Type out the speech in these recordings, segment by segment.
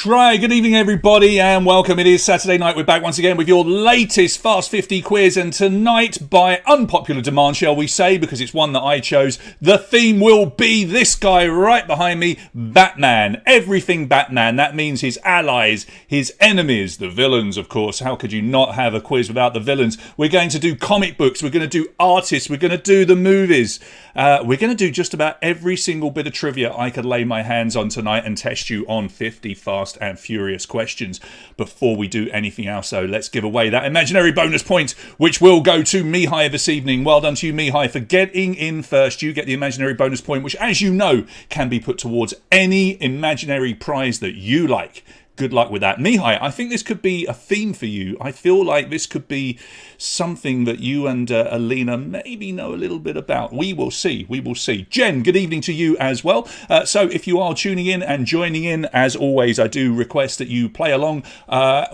Right, good evening everybody and welcome. It is Saturday night. We're back once again with your latest Fast 50 quiz, and tonight, by unpopular demand shall we say, because it's one that I chose, the theme will be this guy right behind me, Batman. Everything Batman. That means his allies, his enemies, the villains of course. How could you not have a quiz without the villains? We're going to do comic books, we're going to do artists, we're going to do the movies. We're going to do just about every single bit of trivia I could lay my hands on tonight and test you on 50 Fast and Furious questions. Before we do anything else though, let's give away that imaginary bonus point, which will go to Mihai this evening. Well done to you, Mihai, for getting in first. You get the imaginary bonus point, which, as you know, can be put towards any imaginary prize that you like. Good luck with that. Mihai, I think this could be a theme for you. I feel like this could be something that you and Alina maybe know a little bit about. We will see. We will see. Jen, good evening to you as well. So if you are tuning in and joining in, as always, I do request that you play along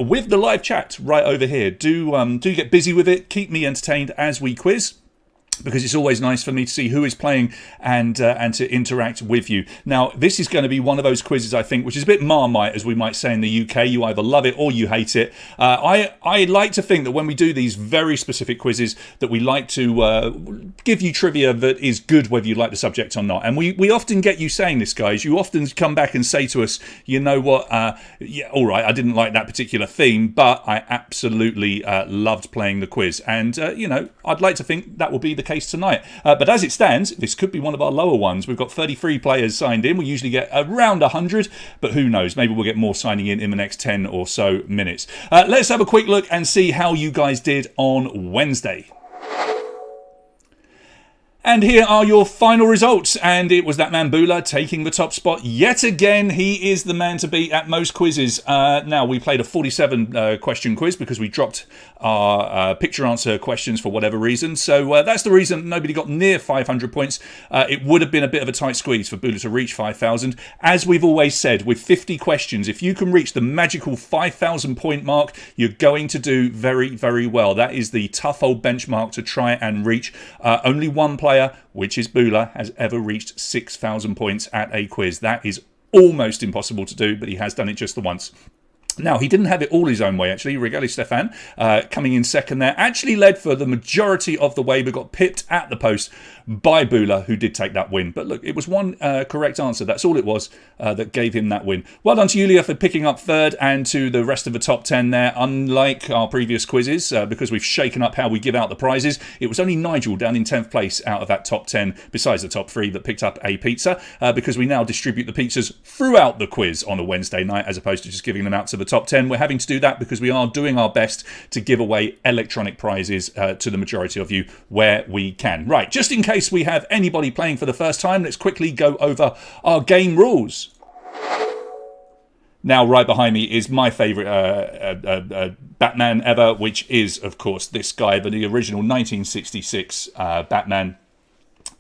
with the live chat right over here. Do get busy with it. Keep me entertained as we quiz, because it's always nice for me to see who is playing and to interact with you. Now, this is going to be one of those quizzes, I think, which is a bit Marmite, as we might say in the UK. You either love it or you hate it. I like to think that when we do these very specific quizzes, that we like to give you trivia that is good, whether you like the subject or not. And we often get you saying this, guys. You often come back and say to us, you know what, yeah, all right, I didn't like that particular theme, but I absolutely loved playing the quiz. And, you know, I'd like to think that will be the case tonight. But as it stands, this could be one of our lower ones. We've got 33 players signed in. We usually get around 100, but who knows? Maybe we'll get more signing in the next 10 or so minutes. Let's have a quick look and see how you guys did on Wednesday. And here are your final results, and it was that man Bula taking the top spot yet again. He is the man to beat at most quizzes. Now, we played a 47 question quiz because we dropped our picture answer questions for whatever reason. So that's the reason nobody got near 500 points. It would have been a bit of a tight squeeze for Bula to reach 5,000. As we've always said, with 50 questions, if you can reach the magical 5,000 point mark, you're going to do very, very well. That is the tough old benchmark to try and reach. Only one player, which is Bula, has ever reached 6,000 points at a quiz. That is almost impossible to do, but he has done it just the once. Now, he didn't have it all his own way, actually. Regali Stefan, coming in second there, actually led for the majority of the way, but got pipped at the post by Bula, who did take that win. But look, it was one correct answer. That's all it was that gave him that win. Well done to Yulia for picking up third, and to the rest of the top 10 there. Unlike our previous quizzes, because we've shaken up how we give out the prizes, it was only Nigel down in 10th place out of that top 10, besides the top 3, that picked up a pizza, because we now distribute the pizzas throughout the quiz on a Wednesday night, as opposed to just giving them out to the top 10. We're having to do that because we are doing our best to give away electronic prizes to the majority of you where we can. Right, just in case we have anybody playing for the first time, let's quickly go over our game rules. Now, right behind me is my favourite Batman ever, which is, of course, this guy, the original 1966 Batman.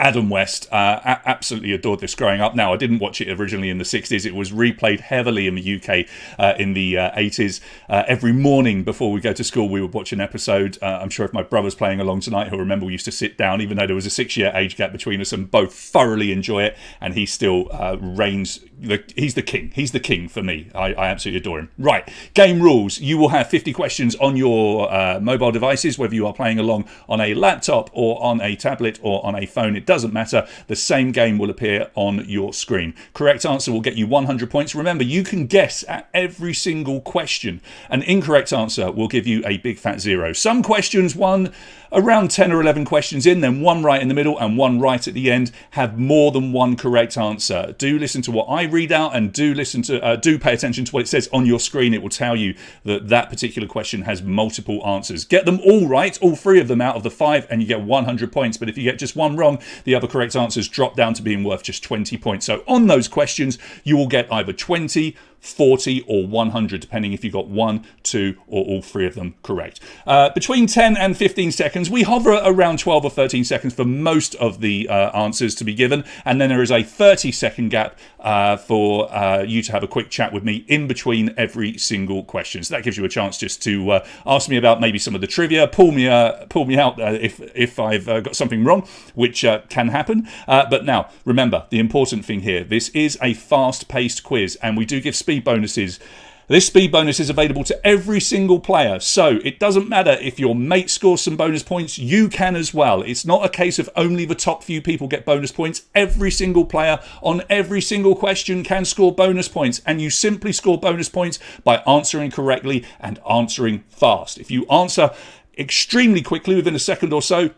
Adam West. Absolutely adored this growing up. Now, I didn't watch it originally in the 60s. It was replayed heavily in the UK in the 80s. Every morning before we go to school, we would watch an episode. I'm sure if my brother's playing along tonight, he'll remember we used to sit down, even though there was a 6-year age gap between us, and both thoroughly enjoy it. And he still reigns. He's the king. He's the king for me. I absolutely adore him. Right, game rules. You will have 50 questions on your mobile devices, whether you are playing along on a laptop or on a tablet or on a phone. It doesn't matter. The same game will appear on your screen. Correct answer will get you 100 points. Remember, you can guess at every single question. An incorrect answer will give you a big fat 0. Some questions, around 10 or 11 questions in, then one right in the middle and one right at the end, have more than one correct answer. Do listen to what I read out, and do pay attention to what it says on your screen. It will tell you that particular question has multiple answers. Get them all right, all 3 of them out of the 5, and you get 100 points. But if you get just one wrong, the other correct answers drop down to being worth just 20 points. So on those questions, you will get either 20, 40 or 100, depending if you got 1, 2 or all 3 of them correct. Between 10 and 15 seconds, we hover around 12 or 13 seconds for most of the answers to be given, and then there is a 30-second gap for you to have a quick chat with me in between every single question. So that gives you a chance just to ask me about maybe some of the trivia, pull me out if I've got something wrong, which can happen. But now, remember, the important thing here, this is a fast-paced quiz, and we do give speed bonuses. This speed bonus is available to every single player, so it doesn't matter if your mate scores some bonus points, you can as well. It's not a case of only the top few people get bonus points. Every single player on every single question can score bonus points, and you simply score bonus points by answering correctly and answering fast. If you answer extremely quickly, within a second or so,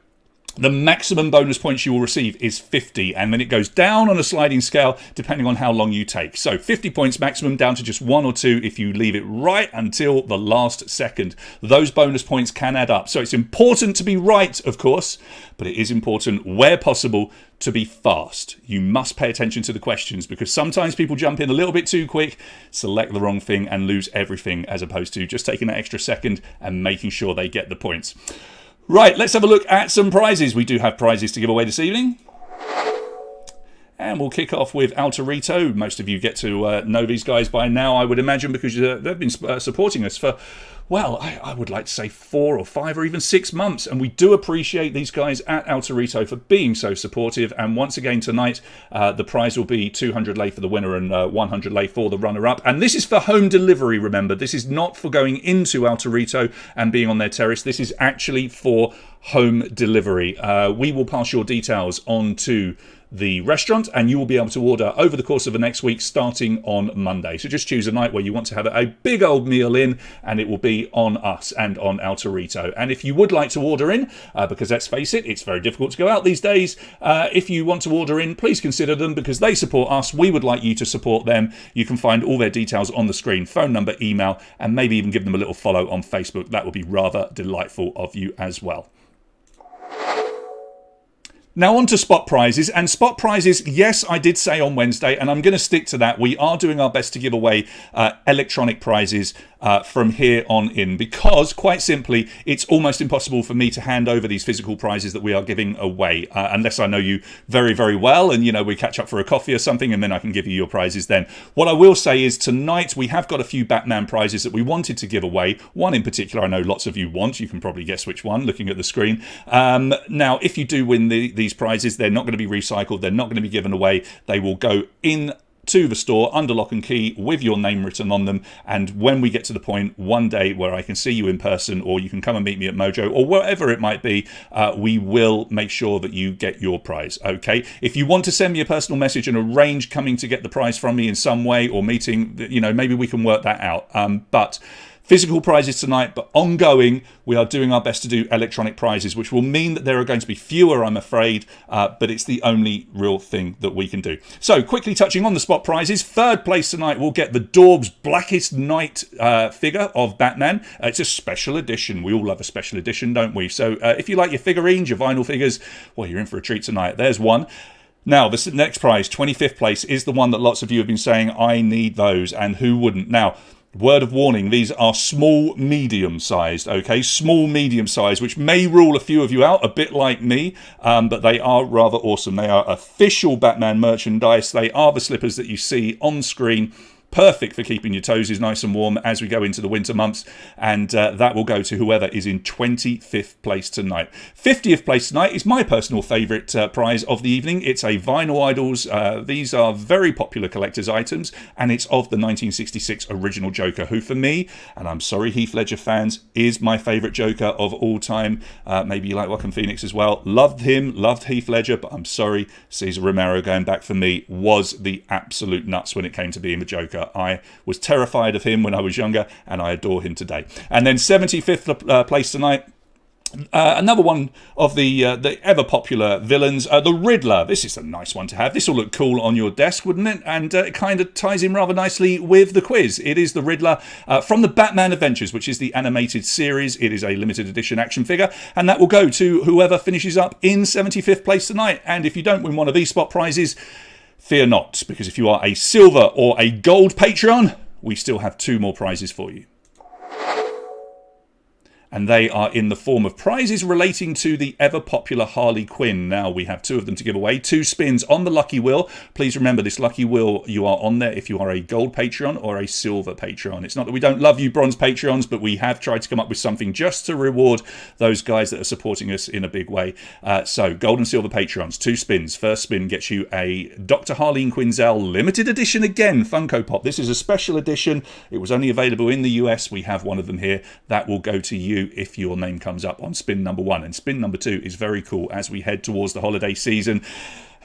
the maximum bonus points you will receive is 50, and then it goes down on a sliding scale depending on how long you take. So 50 points maximum, down to just 1 or 2 if you leave it right until the last second. Those bonus points can add up. So it's important to be right, of course, but it is important, where possible, to be fast. You must pay attention to the questions, because sometimes people jump in a little bit too quick, select the wrong thing, and lose everything, as opposed to just taking that extra second and making sure they get the points. Right, let's have a look at some prizes. We do have prizes to give away this evening. And we'll kick off with Altarito. Most of you get to know these guys by now, I would imagine, because they've been supporting us for, well, I would like to say 4 or 5 or even 6 months. And we do appreciate these guys at Altarito for being so supportive. And once again tonight, the prize will be 200 lei for the winner and 100 lei for the runner-up. And this is for home delivery, remember. This is not for going into Altarito and being on their terrace. This is actually for home delivery. We will pass your details on to the restaurant, and you will be able to order over the course of the next week, starting on Monday. So just choose a night where you want to have a big old meal in, and it will be on us and on Altarito. And if you would like to order in, because let's face it, it's very difficult to go out these days, if you want to order in, please consider them, because they support us. We would like you to support them. You can find all their details on the screen, phone number, email, and maybe even give them a little follow on Facebook. That would be rather delightful of you as well. Now on to spot prizes, and spot prizes, yes, I did say on Wednesday, and I'm going to stick to that. We are doing our best to give away electronic prizes from here on in, because quite simply, it's almost impossible for me to hand over these physical prizes that we are giving away, unless I know you very, very well, and, you know, we catch up for a coffee or something, and then I can give you your prizes then. What I will say is tonight we have got a few Batman prizes that we wanted to give away. One in particular I know lots of you want. You can probably guess which one, looking at the screen. Now, if you do win these prizes, they're not going to be recycled. They're not going to be given away. They will go in to the store under lock and key with your name written on them, and when we get to the point one day where I can see you in person, or you can come and meet me at Mojo, or wherever it might be, we will make sure that you get your prize. Okay, if you want to send me a personal message and arrange coming to get the prize from me in some way, or meeting, you know, maybe we can work that out, but physical prizes tonight, but ongoing, we are doing our best to do electronic prizes, which will mean that there are going to be fewer, I'm afraid, but it's the only real thing that we can do. So, quickly touching on the spot prizes, third place tonight will get the Dorb's Blackest Night figure of Batman. It's a special edition. We all love a special edition, don't we? So, if you like your figurines, your vinyl figures, well, you're in for a treat tonight. There's one. Now, the next prize, 25th place, is the one that lots of you have been saying, I need those, and who wouldn't? Now, word of warning, these are small, medium-sized, okay? Small, medium-sized, which may rule a few of you out, a bit like me, but they are rather awesome. They are official Batman merchandise. They are the slippers that you see on screen. Perfect for keeping your toes nice and warm as we go into the winter months, and that will go to whoever is in 25th place tonight. 50th place tonight is my personal favourite prize of the evening. It's a Vinyl Idols. These are very popular collector's items, and it's of the 1966 original Joker, who for me, and I'm sorry Heath Ledger fans, is my favourite Joker of all time. Maybe you like Joaquin Phoenix as well. Loved him, loved Heath Ledger, but I'm sorry, Cesar Romero going back for me was the absolute nuts when it came to being the Joker. I was terrified of him when I was younger, and I adore him today. And then 75th place tonight, another one of the ever popular villains, the Riddler. This is a nice one to have. This will look cool on your desk, wouldn't it? And it kind of ties in rather nicely with the quiz. It is the Riddler from the Batman Adventures, which is the animated series. It is a limited edition action figure, and that will go to whoever finishes up in 75th place tonight. And if you don't win one of these spot prizes, fear not, because if you are a silver or a gold Patreon, we still have 2 more prizes for you. and they are in the form of prizes relating to the ever-popular Harley Quinn. Now, we have 2 of them to give away, 2 spins on the Lucky Wheel. Please remember, this Lucky Wheel, you are on there if you are a Gold Patreon or a Silver Patreon. It's not that we don't love you Bronze Patreons, but we have tried to come up with something just to reward those guys that are supporting us in a big way. So, Gold and Silver Patreons, 2 spins. First spin gets you a Dr. Harleen Quinzel limited edition again, Funko Pop. This is a special edition. It was only available in the US. We have one of them here. That will go to you if your name comes up on spin number 1. And spin number 2 is very cool as we head towards the holiday season.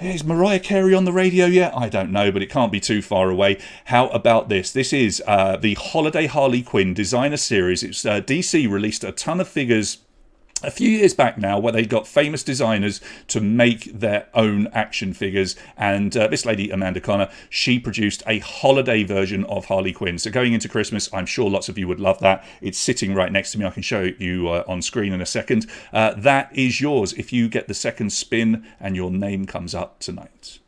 Is Mariah Carey on the radio yet? I don't know, but it can't be too far away. How about this? This is the Holiday Harley Quinn Designer Series. It's DC released a ton of figures a few years back now, where they got famous designers to make their own action figures, and this lady, Amanda Connor, she produced a holiday version of Harley Quinn. So going into Christmas, I'm sure lots of you would love that. It's sitting right next to me. I can show you on screen in a second. That is yours if you get the second spin and your name comes up tonight.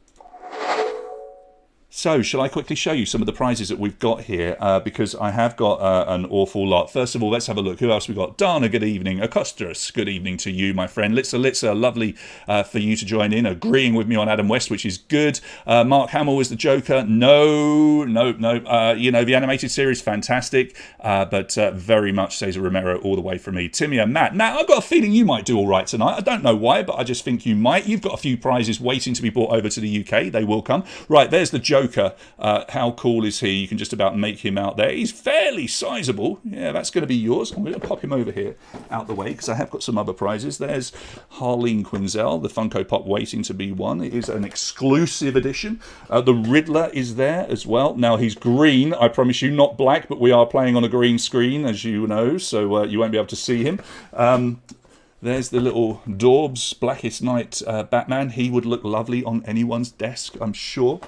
So, shall I quickly show you some of the prizes that we've got here? Because I have got an awful lot. First of all, let's have a look. Who else we got? Dana, good evening. Acostus, good evening to you, my friend. Litza, lovely for you to join in, agreeing with me on Adam West, which is good. Mark Hamill is the Joker. No. You know, the animated series, fantastic. But very much Cesar Romero all the way from me. Timia, Matt, I've got a feeling you might do all right tonight. I don't know why, but I just think you might. You've got a few prizes waiting to be brought over to the UK. They will come. Right, there's the Joker. How cool is he? You can just about make him out there. He's fairly sizable. Yeah, that's going to be yours. I'm going to pop him over here out the way because I have got some other prizes. There's Harleen Quinzel, the Funko Pop waiting to be won. It is an exclusive edition. The Riddler is there as well. Now, he's green, I promise you, not black, but we are playing on a green screen, as you know, so you won't be able to see him. There's the little Daubs, Blackest Night Batman. He would look lovely on anyone's desk, I'm sure.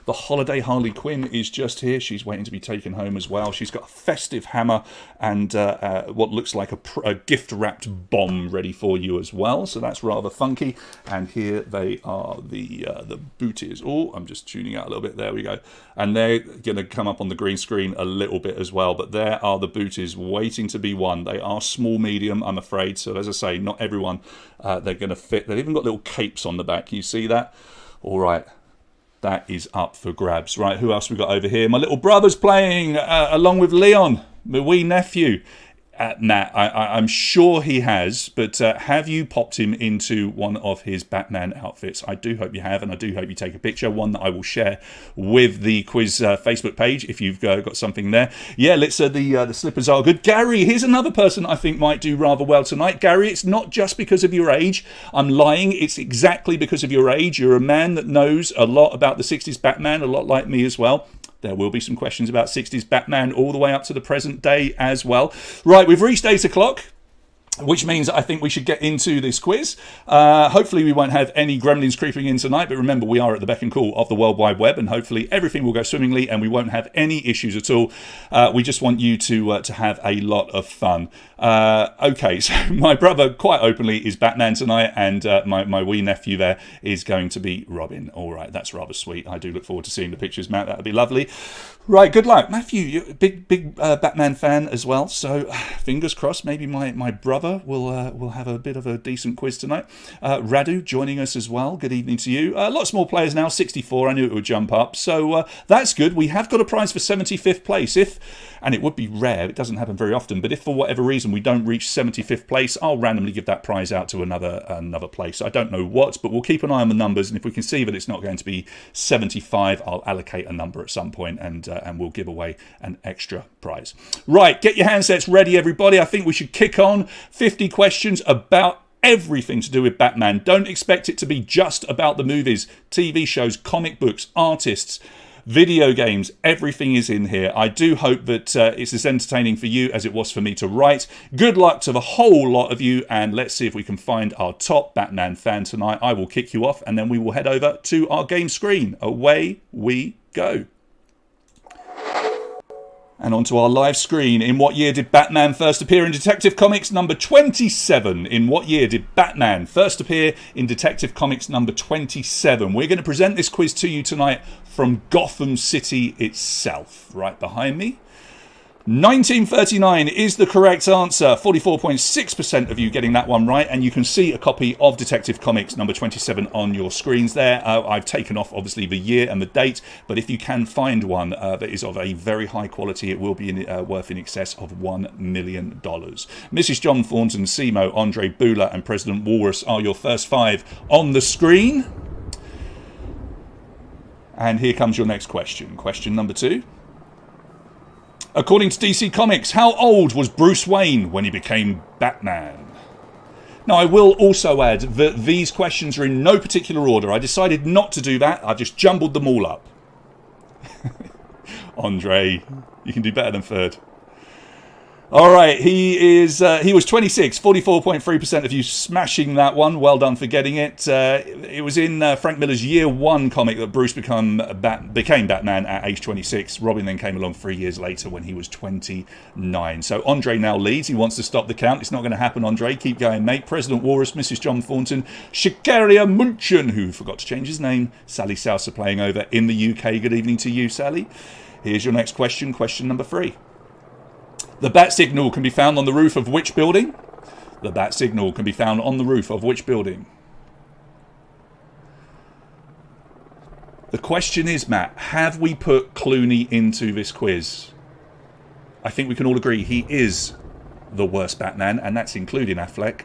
The Holiday Harley Quinn is just here. She's waiting to be taken home as well. She's got a festive hammer and what looks like a gift-wrapped bomb ready for you as well. So that's rather funky. And here they are, the booties. Oh, I'm just tuning out a little bit. There we go. And they're going to come up on the green screen a little bit as well. But there are the booties waiting to be won. They are small, medium, I'm afraid. So as I say, not everyone they're going to fit. They've even got little capes on the back. You see that? All right. That is up for grabs. Right, who else we got over here? My little brother's playing along with Leon, my wee nephew. Matt, I'm sure he has, but have you popped him into one of his Batman outfits? I do hope you have, and I do hope you take a picture, one that I will share with the quiz Facebook page if you've got something there. Yeah, the slippers are good. Gary, here's another person I think might do rather well tonight. Gary, it's not just because of your age. I'm lying. It's exactly because of your age. You're a man that knows a lot about the 60s Batman, a lot like me as well. There will be some questions about 60s Batman all the way up to the present day as well. Right, we've reached 8 o'clock. Which means I think we should get into this quiz. Hopefully we won't have any gremlins creeping in tonight, but remember we are at the beck and call of the World Wide Web, and hopefully everything will go swimmingly and we won't have any issues at all. We just want you to have a lot of fun. Okay, so my brother quite openly is Batman tonight, and my wee nephew there is going to be Robin. All right, that's rather sweet. I do look forward to seeing the pictures, Matt. That would be lovely. Right, good luck. Matthew, you're a big Batman fan as well, so fingers crossed maybe my brother will have a bit of a decent quiz tonight. Radu joining us as well. Good evening to you. Lots more players now, 64. I knew it would jump up, so that's good. We have got a prize for 75th place. And it would be rare, it doesn't happen very often, but if for whatever reason we don't reach 75th place, I'll randomly give that prize out to another place. I don't know what, but we'll keep an eye on the numbers, and if we can see that it's not going to be 75, I'll allocate a number at some point, and we'll give away an extra prize. Right, get your handsets ready, everybody. I think we should kick on. 50 questions about everything to do with Batman. Don't expect it to be just about the movies, TV shows, comic books, artists, video games, everything is in here. I do hope that it's as entertaining for you as it was for me to write. Good luck to the whole lot of you, and let's see if we can find our top Batman fan tonight. I will kick you off, and then we will head over to our game screen. Away we go. And onto our live screen. In what year did Batman first appear in Detective Comics number 27? In what year did Batman first appear in Detective Comics number 27? We're going to present this quiz to you tonight from Gotham City itself. Right behind me. 1939 is the correct answer. 44.6% of you getting that one right, and you can see a copy of Detective Comics number 27 on your screens there. I've taken off obviously the year and the date, but if you can find one that is of a very high quality, it will be worth in excess of $1 million. Mrs. John Thornton, Simo, Andre Bula and President Walrus are your first 5 on the screen. And here comes your next question. Question number 2. According to DC Comics, how old was Bruce Wayne when he became Batman? Now, I will also add that these questions are in no particular order. I decided not to do that. I've just jumbled them all up. Andre, you can do better than third. All right, he was 26, 44.3% of you smashing that one. Well done for getting it. It was in Frank Miller's Year 1 comic that Bruce became Batman at age 26. Robin then came along 3 years later when he was 29. So Andre now leads. He wants to stop the count. It's not going to happen, Andre. Keep going, mate. President Walrus, Mrs. John Thornton, Shikaria Munchen, who forgot to change his name, Sally Sousa playing over in the UK. Good evening to you, Sally. Here's your next question, question number 3. The bat signal can be found on the roof of which building? The bat signal can be found on the roof of which building? The question is, Matt, have we put Clooney into this quiz? I think we can all agree he is the worst Batman, and that's including Affleck.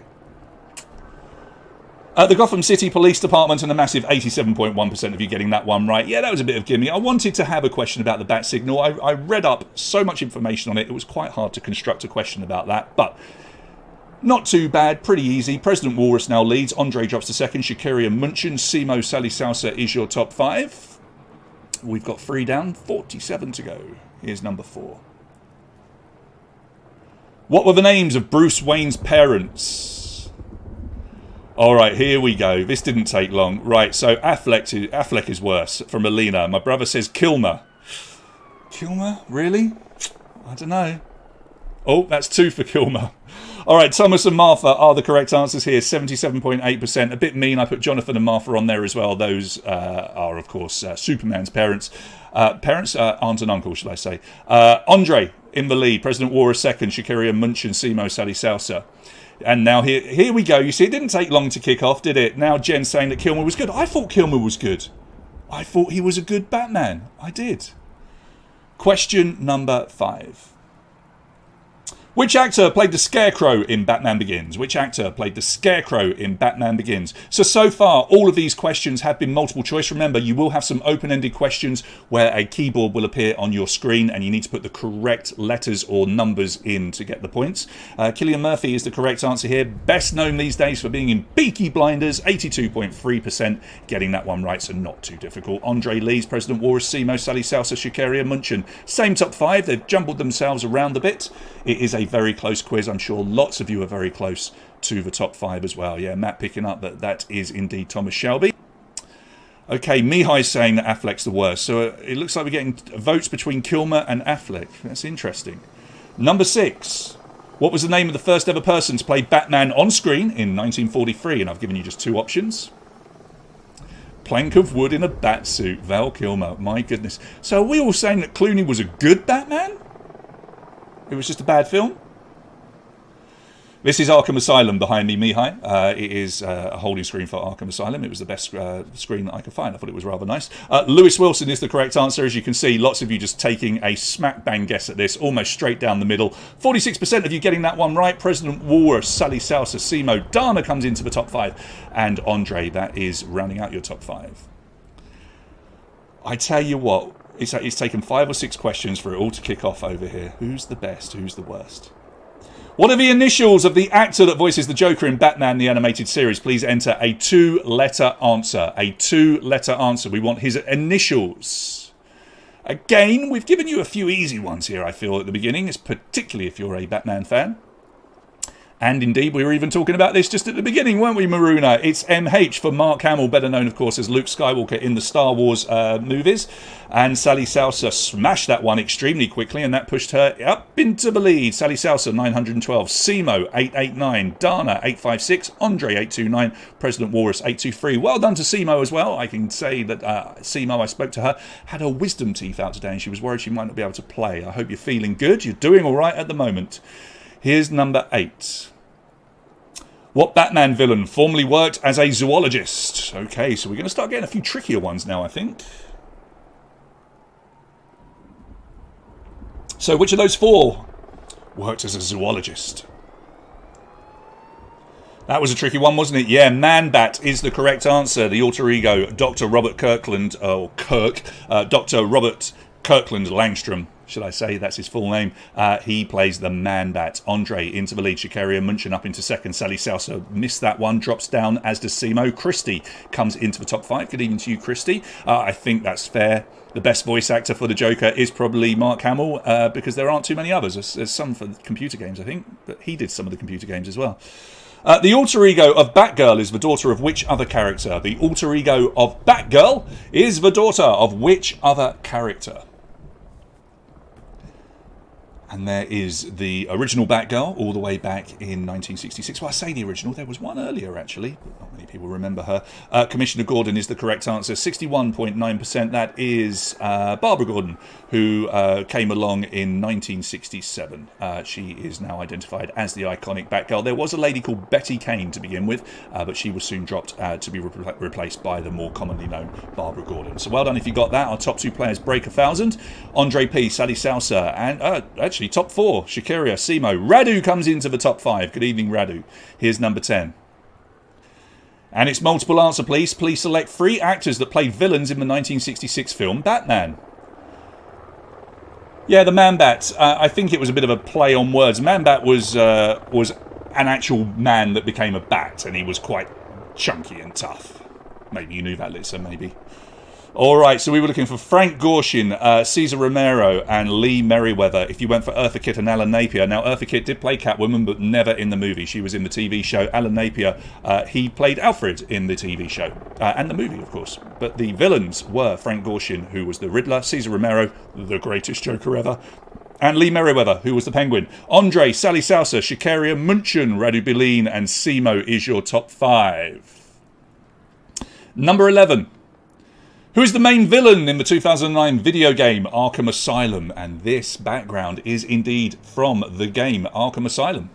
The Gotham City Police Department, and a massive 87.1% of you getting that one right. Yeah, that was a bit of gimme. I wanted to have a question about the bat signal. I read up so much information on it. It was quite hard to construct a question about that, but not too bad. Pretty easy. President Walrus now leads. Andre drops to second. Shikaria Munchen, Simo, Sally Sousa is your top 5. We've got 3 down, 47 to go. Here's number 4. What were the names of Bruce Wayne's parents? All right, here we go. This didn't take long. Right, so Affleck is worse from Alina. My brother says Kilmer. Kilmer? Really? I don't know. Oh, that's 2 for Kilmer. All right, Thomas and Martha are the correct answers here. 77.8%. A bit mean. I put Jonathan and Martha on there as well. Those are, of course, Superman's parents. Aunt and uncle, should I say. Andre in the lead. President Walrus second. Shikaria Munchen, Simo, Sally Sousa. And now here we go. You see, it didn't take long to kick off, did it? Now Jen's saying that Kilmer was good. I thought Kilmer was good. I thought he was a good Batman. I did. Question number 5. Which actor played the Scarecrow in Batman Begins? Which actor played the Scarecrow in Batman Begins? So far, all of these questions have been multiple choice. Remember, you will have some open-ended questions where a keyboard will appear on your screen and you need to put the correct letters or numbers in to get the points. Cillian Murphy is the correct answer here. Best known these days for being in Peaky Blinders, 82.3%. Getting that one right, so not too difficult. Andre Lees, President Walrus, Simo, Sally Sousa, Shikaria Munchen. Same top 5. They've jumbled themselves around a bit. It is a very close quiz. I'm sure lots of you are very close to the top 5 as well. Yeah, Matt picking up that is indeed Thomas Shelby. Okay, Mihai's saying that Affleck's the worst. So it looks like we're getting votes between Kilmer and Affleck. That's interesting. Number 6. What was the name of the first ever person to play Batman on screen in 1943? And I've given you just 2 options. Plank of wood in a bat suit. Val Kilmer. My goodness. So are we all saying that Clooney was a good Batman? It was just a bad film? This is Arkham Asylum behind me, Mihai. It is a holding screen for Arkham Asylum. It was the best screen that I could find. I thought it was rather nice. Lewis Wilson is the correct answer. As you can see, lots of you just taking a smack bang guess at this, almost straight down the middle. 46% of you getting that one right. President Walrus, Sally Sousa, Simo, Dana comes into the top 5. And Andre, that is rounding out your top 5. I tell you what, it's taken 5 or 6 questions for it all to kick off over here. Who's the best? Who's the worst? What are the initials of the actor that voices the Joker in Batman the Animated Series? Please enter a 2-letter answer. A 2-letter answer. We want his initials. Again, we've given you a few easy ones here, I feel, at the beginning, particularly if you're a Batman fan. And indeed, we were even talking about this just at the beginning, weren't we, Maruna? It's MH for Mark Hamill, better known, of course, as Luke Skywalker in the Star Wars movies. And Sally Salsa smashed that one extremely quickly, and that pushed her up into the lead. Sally Salsa, 912. Simo, 889. Dana, 856. Andre, 829. President Walrus, 823. Well done to Simo as well. I can say that Simo, I spoke to her, had her wisdom teeth out today, and she was worried she might not be able to play. I hope you're feeling good. You're doing all right at the moment. Here's number 8. What Batman villain formerly worked as a zoologist? Okay, so we're going to start getting a few trickier ones now, I think. So which of those 4 worked as a zoologist? That was a tricky one, wasn't it? Yeah, Man-Bat is the correct answer. The alter ego, Dr. Robert Kirkland, Dr. Robert Kirkland Langstrom, should I say, that's his full name. He plays the Man-Bat. Andre into the lead. Shakaria Munchen up into second. Sally Salsa missed that one, drops down, as does Simo. Christy comes into the top 5. Good evening to you, Christy. I think that's fair. The best voice actor for the Joker is probably Mark Hamill, because there aren't too many others. There's some for computer games, I think, but he did some of the computer games as well. The alter ego of Batgirl is the daughter of which other character? The alter ego of Batgirl is the daughter of which other character? And there is the original Batgirl, all the way back in 1966. Well, I say the original, there was one earlier, actually, but not many people remember her. Commissioner Gordon is the correct answer, 61.9%. That is Barbara Gordon, who came along in 1967. She is now identified as the iconic Batgirl. There was a lady called Betty Kane to begin with, but she was soon dropped to be replaced by the more commonly known Barbara Gordon. So well done if you got that. Our top 2 players break 1,000. Andre P, Sally Salsa, and actually top 4, Shakaria, Simo. Radu comes into the top 5. Good evening, Radu. Here's number 10. And it's multiple answer, please. Please select 3 actors that played villains in the 1966 film Batman. Yeah, the Man-Bat. I think it was a bit of a play on words. Man-Bat was an actual man that became a bat, and he was quite chunky and tough. Maybe you knew that, Lisa, maybe. Alright, so we were looking for Frank Gorshin, Cesar Romero, and Lee Merriweather. If you went for Eartha Kitt and Alan Napier. Now, Eartha Kitt did play Catwoman, but never in the movie. She was in the TV show. Alan Napier, he played Alfred in the TV show. And the movie, of course. But the villains were Frank Gorshin, who was the Riddler, Cesar Romero, the greatest Joker ever, and Lee Merriweather, who was the Penguin. Andre, Sally Salsa, Shakaria Munchen, Radu Bilin, and Simo is your top 5. Number 11. Who is the main villain in the 2009 video game Arkham Asylum? And this background is indeed from the game Arkham Asylum.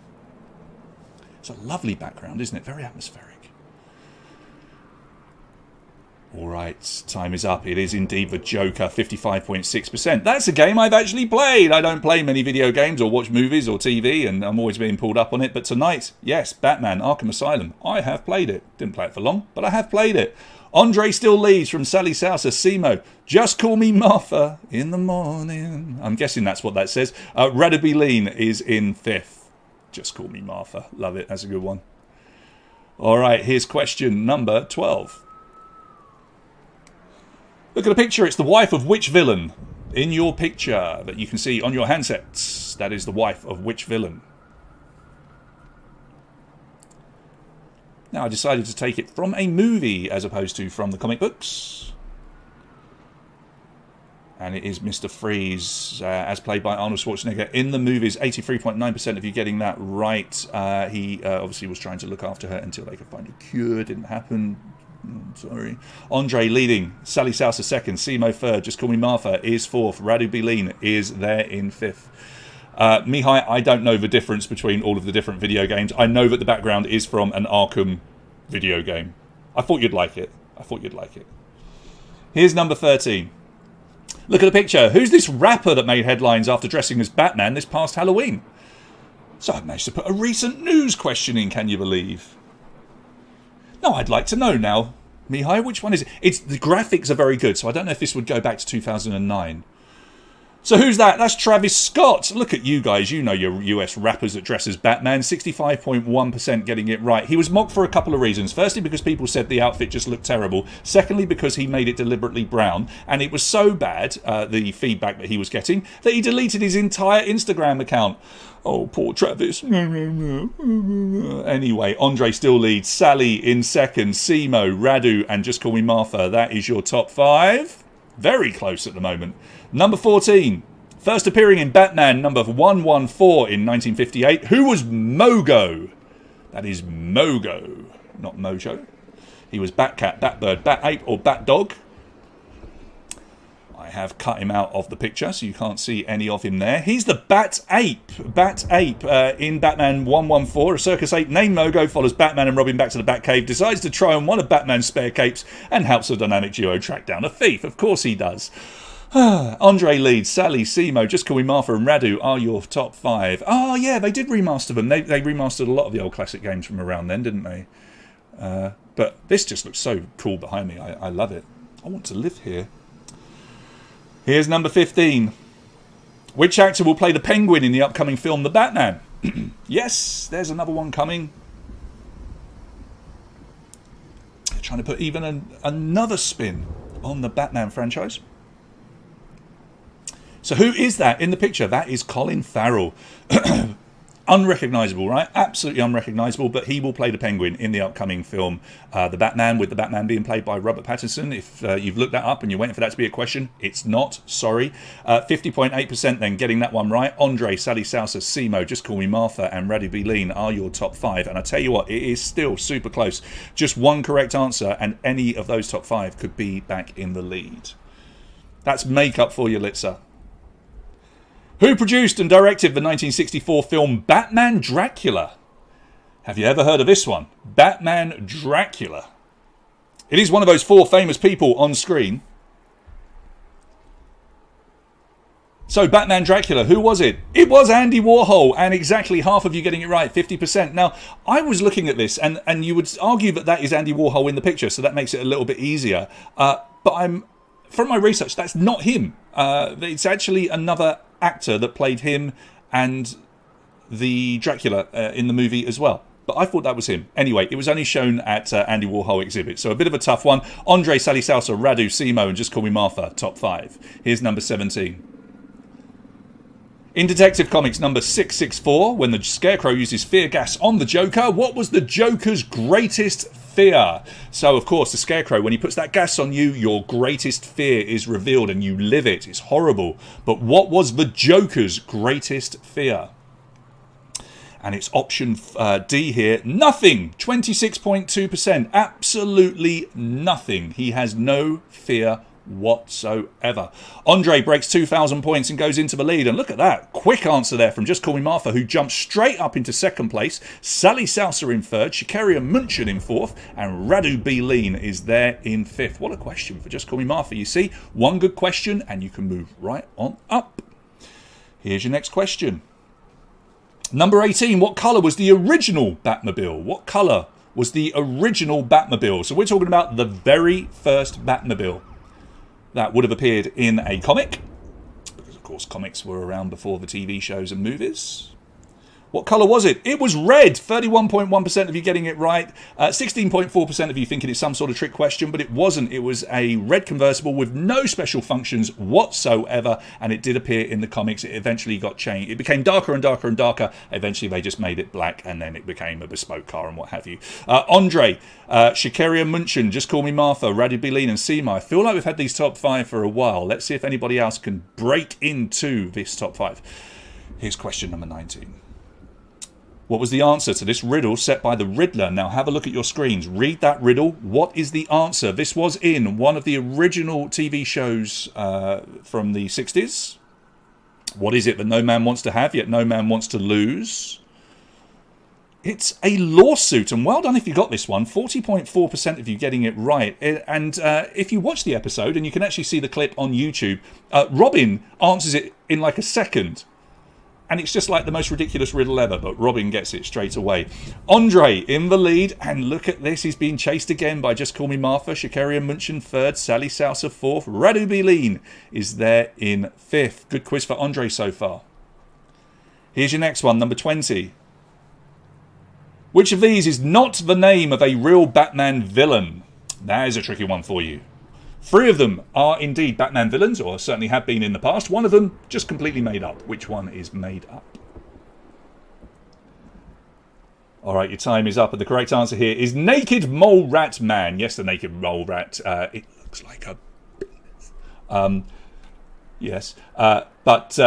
It's a lovely background, isn't it? Very atmospheric. Alright, time is up. It is indeed the Joker, 55.6%. That's a game I've actually played. I don't play many video games or watch movies or TV, and I'm always being pulled up on it. But tonight, yes, Batman, Arkham Asylum. I have played it. Didn't play it for long, but I have played it. Andre still leads from Sally Salsa. Simo, just call me Martha in the morning. I'm guessing that's what that says. Radu Bilin is in 5th. Just call me Martha. Love it. That's a good one. All right, here's question number 12. Look at the picture. It's the wife of which villain? In your picture that you can see on your handsets, that is the wife of which villain? Now, I decided to take it from a movie as opposed to from the comic books. And it is Mr. Freeze, as played by Arnold Schwarzenegger in the movies. 83.9% of you getting that right. He obviously was trying to look after her until they could find a cure. Didn't happen. Sorry. Andre leading. Sally Salsa 2nd. Simo 3rd. Just call me Martha is 4th. Radu Bilin is there in 5th. Mihai, I don't know the difference between all of the different video games. I know that the background is from an Arkham video game. I thought you'd like it. Here's number 13. Look at the picture. Who's this rapper that made headlines after dressing as Batman this past Halloween? So I've managed to put a recent news question in, can you believe? No, I'd like to know now. Mihai, which one is it? The graphics are very good, so I don't know if this would go back to 2009. So who's that? That's Travis Scott. Look at you guys. You know your US rappers that dress as Batman. 65.1% getting it right. He was mocked for a couple of reasons. Firstly, because people said the outfit just looked terrible. Secondly, because he made it deliberately brown. And it was so bad, the feedback that he was getting, that he deleted his entire Instagram account. Oh, poor Travis. Anyway, Andre still leads. Sally in second. Simo, Radu, and Just Call Me Martha. That is your top 5. Very close at the moment. Number 14, first appearing in Batman number 114 in 1958. Who was Mogo? That is Mogo, not Mojo. He was Batcat, Batbird, Batape, or Batdog. I have cut him out of the picture, so you can't see any of him there. He's the Batape in Batman 114. A circus ape named Mogo follows Batman and Robin back to the Batcave, decides to try on one of Batman's spare capes, and helps the dynamic duo track down a thief. Of course he does. Andre leads. Sally, Simo, Just Call Me Martha, and Radu are your top 5. Oh yeah, they did remaster them. They remastered a lot of the old classic games from around then, didn't they? But this just looks so cool behind me. I love it. I want to live here. Here's number 15. Which actor will play the Penguin in the upcoming film The Batman? Yes, there's another one coming. They're trying to put even another spin on the Batman franchise. So who is that in the picture? That is Colin Farrell. Unrecognisable, right? Absolutely unrecognisable, but he will play the Penguin in the upcoming film The Batman, with the Batman being played by Robert Pattinson. If you've looked that up and you're waiting for that to be a question, it's not, sorry. 50.8% then getting that one right. Andre, Sally Sousa, Simo, Just Call Me Martha, and Radu B. Lean are your top 5. And I tell you what, it is still super close. Just one correct answer and any of those top 5 could be back in the lead. That's makeup for you, Litzer. Who produced and directed the 1964 film Batman Dracula? Have you ever heard of this one? Batman Dracula. It is one of those 4 famous people on screen. So Batman Dracula, who was it? It was Andy Warhol, and exactly half of you getting it right, 50%. Now, I was looking at this, and you would argue that is Andy Warhol in the picture, so that makes it a little bit easier. But from my research, that's not him. It's actually another actor that played him and the Dracula in the movie as well. But I thought that was him. Anyway, it was only shown at Andy Warhol exhibit, so a bit of a tough one. Andre, Sally Sousa, Radu, Simo, and Just Call Me Martha, top 5. Here's number 17. In Detective Comics number 664, when the Scarecrow uses fear gas on the Joker, what was the Joker's greatest fear? So, of course, the Scarecrow, when he puts that gas on you, your greatest fear is revealed and you live it. It's horrible. But what was the Joker's greatest fear? And it's option D here. Nothing. 26.2%. Absolutely nothing. He has no fear whatsoever. Andre breaks 2,000 points and goes into the lead, and look at that quick answer there from Just Call Me Martha, who jumps straight up into second place. Sally Sousa in third, Shikaria Munchen in fourth, and Radu B. Lean is there in fifth. What a question for Just Call Me Martha. You see, one good question and you can move right on up. Here's your next question. Number 18, what colour was the original Batmobile? What colour was the original Batmobile? So we're talking about the very first Batmobile that would have appeared in a comic, because of course comics were around before the TV shows and movies. What colour was it? It was red. 31.1% of you getting it right. 16.4% of you thinking it's some sort of trick question, but it wasn't. It was a red convertible with no special functions whatsoever, and it did appear in the comics. It eventually got changed. It became darker and darker and darker. Eventually they just made it black, and then it became a bespoke car and what have you. Andre, Shikaria Munchen, Just Call Me Martha, Radu B. Lean, and Seema. I feel like we've had these top 5 for a while. Let's see if anybody else can break into this top 5. Here's question number 19. What was the answer to this riddle set by the Riddler? Now have a look at your screens. Read that riddle. What is the answer? This was in one of the original TV shows from the 60s. What is it that no man wants to have, yet no man wants to lose? It's a lawsuit, and well done if you got this one. 40.4% of you getting it right. And if you watch the episode, and you can actually see the clip on YouTube, Robin answers it in like a second. And it's just like the most ridiculous riddle ever, but Robin gets it straight away. Andre in the lead, and look at this, he's being chased again by Just Call Me Martha, Sha'Carri Munchen third, Sally Salsa fourth, Radu Bilin is there in fifth. Good quiz for Andre so far. Here's your next one, number 20. Which of these is not the name of a real Batman villain? That is a tricky one for you. 3 of them are indeed Batman villains, or certainly have been in the past. 1 of them just completely made up. Which one is made up? Alright, your time is up, and the correct answer here is Naked Mole Rat Man. Yes, the Naked Mole Rat. It looks like a penis. Yes, but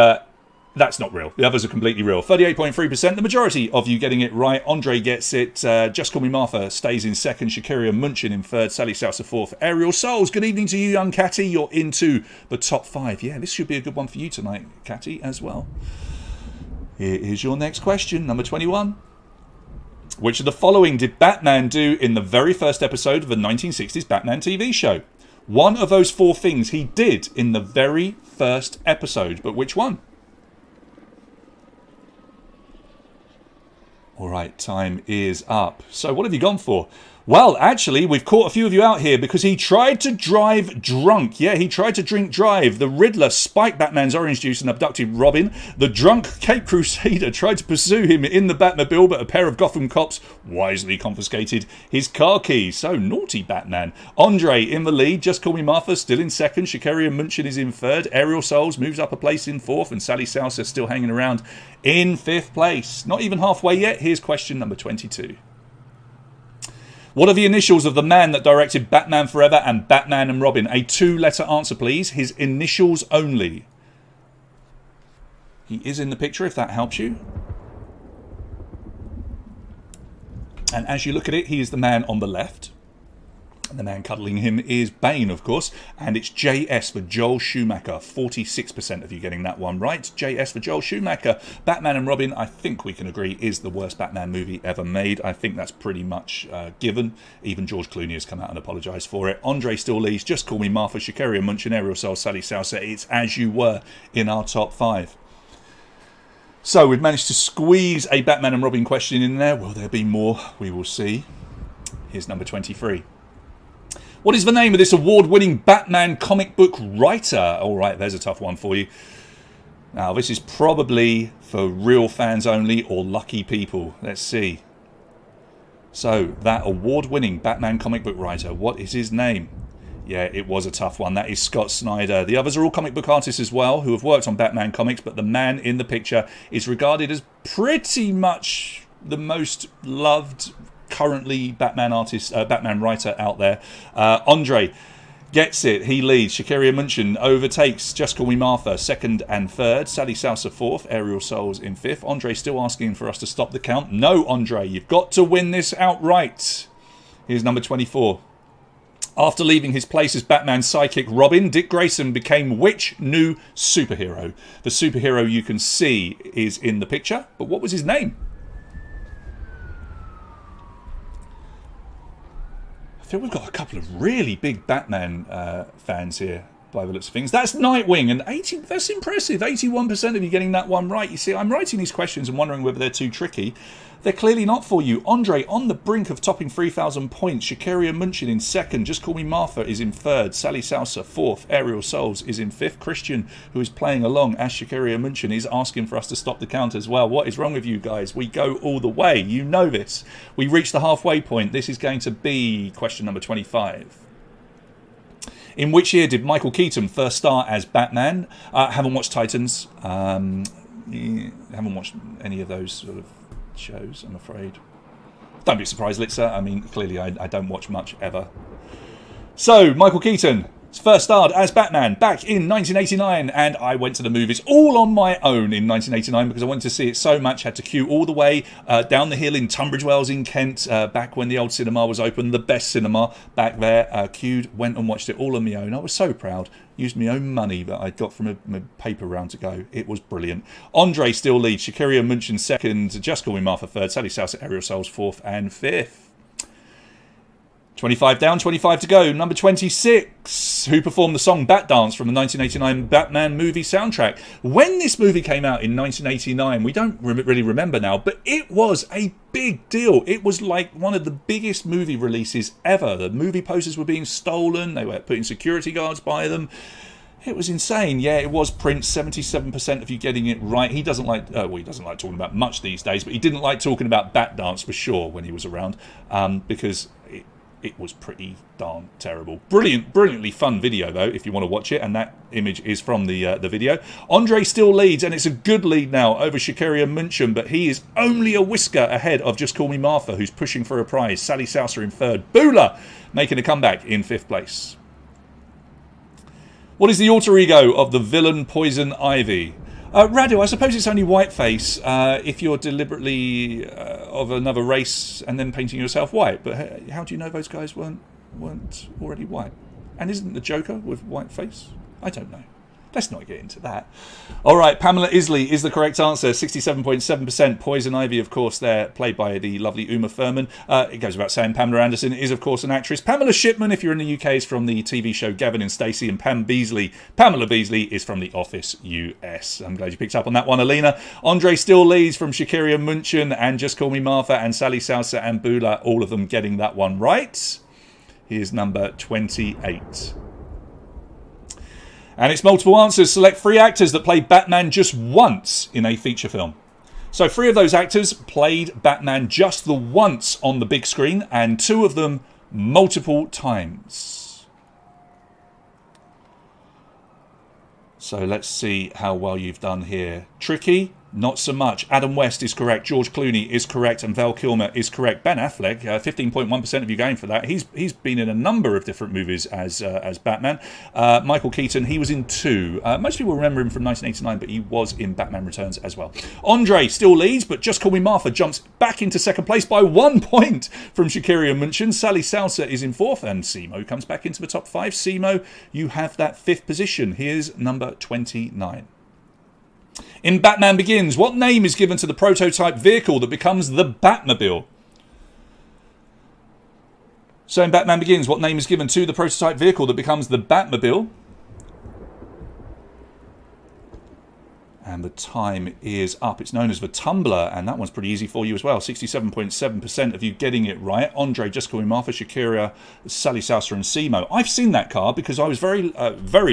that's not real. The others are completely real. 38.3%, the majority of you getting it right. Andre gets it. Just Call Me Martha stays in second. Sha'Carri Munchen in third. Sally Salsa fourth. Aerial Souls, good evening to you, young Catty. You're into the top 5. Yeah, this should be a good one for you tonight, Catty, as well. Here's your next question, number 21. Which of the following did Batman do in the very first episode of the 1960s Batman TV show? One of those 4 things he did in the very first episode, but which one? Alright, time is up. So what have you gone for? Well, actually, we've caught a few of you out here because he tried to drive drunk. Yeah, he tried to drink drive. The Riddler spiked Batman's orange juice and abducted Robin. The drunk Cape Crusader tried to pursue him in the Batmobile, but a pair of Gotham cops wisely confiscated his car keys. So naughty Batman. Andre in the lead. Just Call Me Martha still in second. Sha'Carri Munchen is in third. Aerial Souls moves up a place in fourth. And Sally Salsa still hanging around in 5th place. Not even halfway yet. Here's question number 22. What are the initials of the man that directed Batman Forever and Batman and Robin? A 2-letter answer, please. His initials only. He is in the picture, if that helps you. And as you look at it, he is the man on the left. And the man cuddling him is Bane, of course. And it's JS for Joel Schumacher. 46% of you getting that one right. JS for Joel Schumacher. Batman and Robin, I think we can agree, is the worst Batman movie ever made. I think that's pretty much given. Even George Clooney has come out and apologised for it. Andre still leads. Just Call Me Martha, Sha'Carri Munchen, Aerial Soul, Sally Salsa. It's As You Were in our top 5. So we've managed to squeeze a Batman and Robin question in there. Will there be more? We will see. Here's number 23. What is the name of this award-winning Batman comic book writer? All right, there's a tough one for you. Now, this is probably for real fans only or lucky people. Let's see. So, that award-winning Batman comic book writer, what is his name? Yeah, it was a tough one. That is Scott Snyder. The others are all comic book artists as well who have worked on Batman comics, but the man in the picture is regarded as pretty much the most loved currently Batman artist, Batman writer out there. Andre gets it. He leads. Sha'Carri Munchen overtakes Just Call Me Martha, second and third. Sally Salsa fourth. Aerial Souls in fifth. Andre still asking for us to stop the count. No, Andre, you've got to win this outright. Here's number 24. After leaving his place as Batman's sidekick Robin, Dick Grayson became which new superhero? The superhero you can see is in the picture, but what was his name? I think we've got a couple of really big Batman fans here by the looks of things. That's Nightwing, and that's impressive. 81% of you getting that one right. You see, I'm writing these questions and wondering whether they're too tricky. They're clearly not for you. Andre on the brink of topping 3,000 points. Sha'Carri Munchen in second. Just Call Me Martha is in third. Sally Salsa fourth. Aerial Souls is in fifth. Christian, who is playing along as Sha'Carri Munchen, is asking for us to stop the count as well. What is wrong with you guys? We go all the way. You know this. We reached the halfway point. This is going to be question number 25. In which year did Michael Keaton first star as Batman? Haven't watched Titans. Haven't watched any of those sort of shows, I'm afraid. Don't be surprised, Litzer. I mean, clearly I don't watch much ever. So, Michael Keaton first starred as Batman back in 1989, and I went to the movies all on my own in 1989 because I wanted to see it so much. Had to queue all the way down the hill in Tunbridge Wells in Kent, back when the old cinema was open, the best cinema back there. Queued, went and watched it all on my own. I was so proud. Used my own money that I got from a paper round to go. It was brilliant. Andre still leads. Sha'Carri Munchen second. Just Call Me Martha third. Sally Salsa, Aerial Souls fourth and fifth. 25 down, 25 to go. Number 26. Who performed the song Bat Dance from the 1989 Batman movie soundtrack? When this movie came out in 1989, we don't really remember now, but it was a big deal. It was like one of the biggest movie releases ever. The movie posters were being stolen. They were putting security guards by them. It was insane. Yeah, it was Prince. 77% of you getting it right. He doesn't like, he doesn't like talking about much these days, but he didn't like talking about Bat Dance for sure when he was around, because it was pretty darn terrible. Brilliantly fun video though, if you want to watch it, and that image is from the video. Andre still leads, and it's a good lead now over Sha'Carri Munchen, but he is only a whisker ahead of Just Call Me Martha, who's pushing for a prize. Sally Souser in third. Bula making a comeback in fifth place. What is the alter ego of the villain Poison Ivy? Radu, I suppose it's only whiteface if you're deliberately of another race and then painting yourself white. But how do you know those guys weren't already white? And isn't the Joker with whiteface? I don't know. Let's not get into that. All right, Pamela Isley is the correct answer. 67.7%. Poison Ivy, of course, there, played by the lovely Uma Thurman. It goes without saying, Pamela Anderson is, of course, an actress. Pamela Shipman, if you're in the UK, is from the TV show Gavin and Stacey. And Pamela Beasley, is from The Office US. I'm glad you picked up on that one, Alina. Andre still leads from Sha'Carri Munchen and Just Call Me Martha and Sally Souser and Bula, all of them getting that one right. Here's number 28. And it's multiple answers. Select 3 actors that played Batman just once in a feature film. So 3 of those actors played Batman just the once on the big screen, and 2 of them multiple times. So let's see how well you've done here. Tricky? Not so much. Adam West is correct. George Clooney is correct. And Val Kilmer is correct. Ben Affleck, 15.1% of you going for that. He's been in a number of different movies as Batman. Michael Keaton, he was in 2. Most people remember him from 1989, but he was in Batman Returns as well. Andre still leads, but Just Call Me Martha jumps back into second place by 1 point from Sha'Carri Munchen. Sally Souser is in 4th, and Simo comes back into the top 5. Simo, you have that 5th position. Here's number 29. In Batman Begins, what name is given to the prototype vehicle that becomes the Batmobile? So in Batman Begins, what name is given to the prototype vehicle that becomes the Batmobile? And the time is up. It's known as the Tumbler, and that one's pretty easy for you as well. 67.7% of you getting it right. Andre, Just Call Me Martha, Sha'Carri, Sally Souser, and Simo. I've seen that car because I was very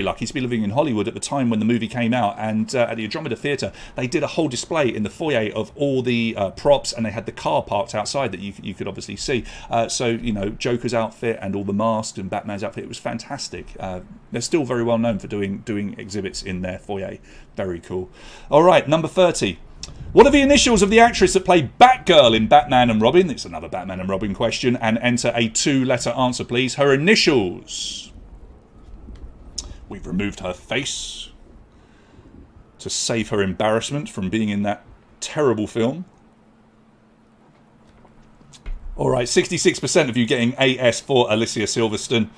lucky to be living in Hollywood at the time when the movie came out, and at the Andromeda Theatre, they did a whole display in the foyer of all the props, and they had the car parked outside that you could obviously see. So, you know, Joker's outfit and all the masks and Batman's outfit, it was fantastic. They're still very well known for doing exhibits in their foyer. Very cool. All right, number 30. What are the initials of the actress that played Batgirl in Batman and Robin? It's another Batman and Robin question. And enter a 2-letter answer, please. Her initials. We've removed her face to save her embarrassment from being in that terrible film. All right, 66% of you getting AS for Alicia Silverstone.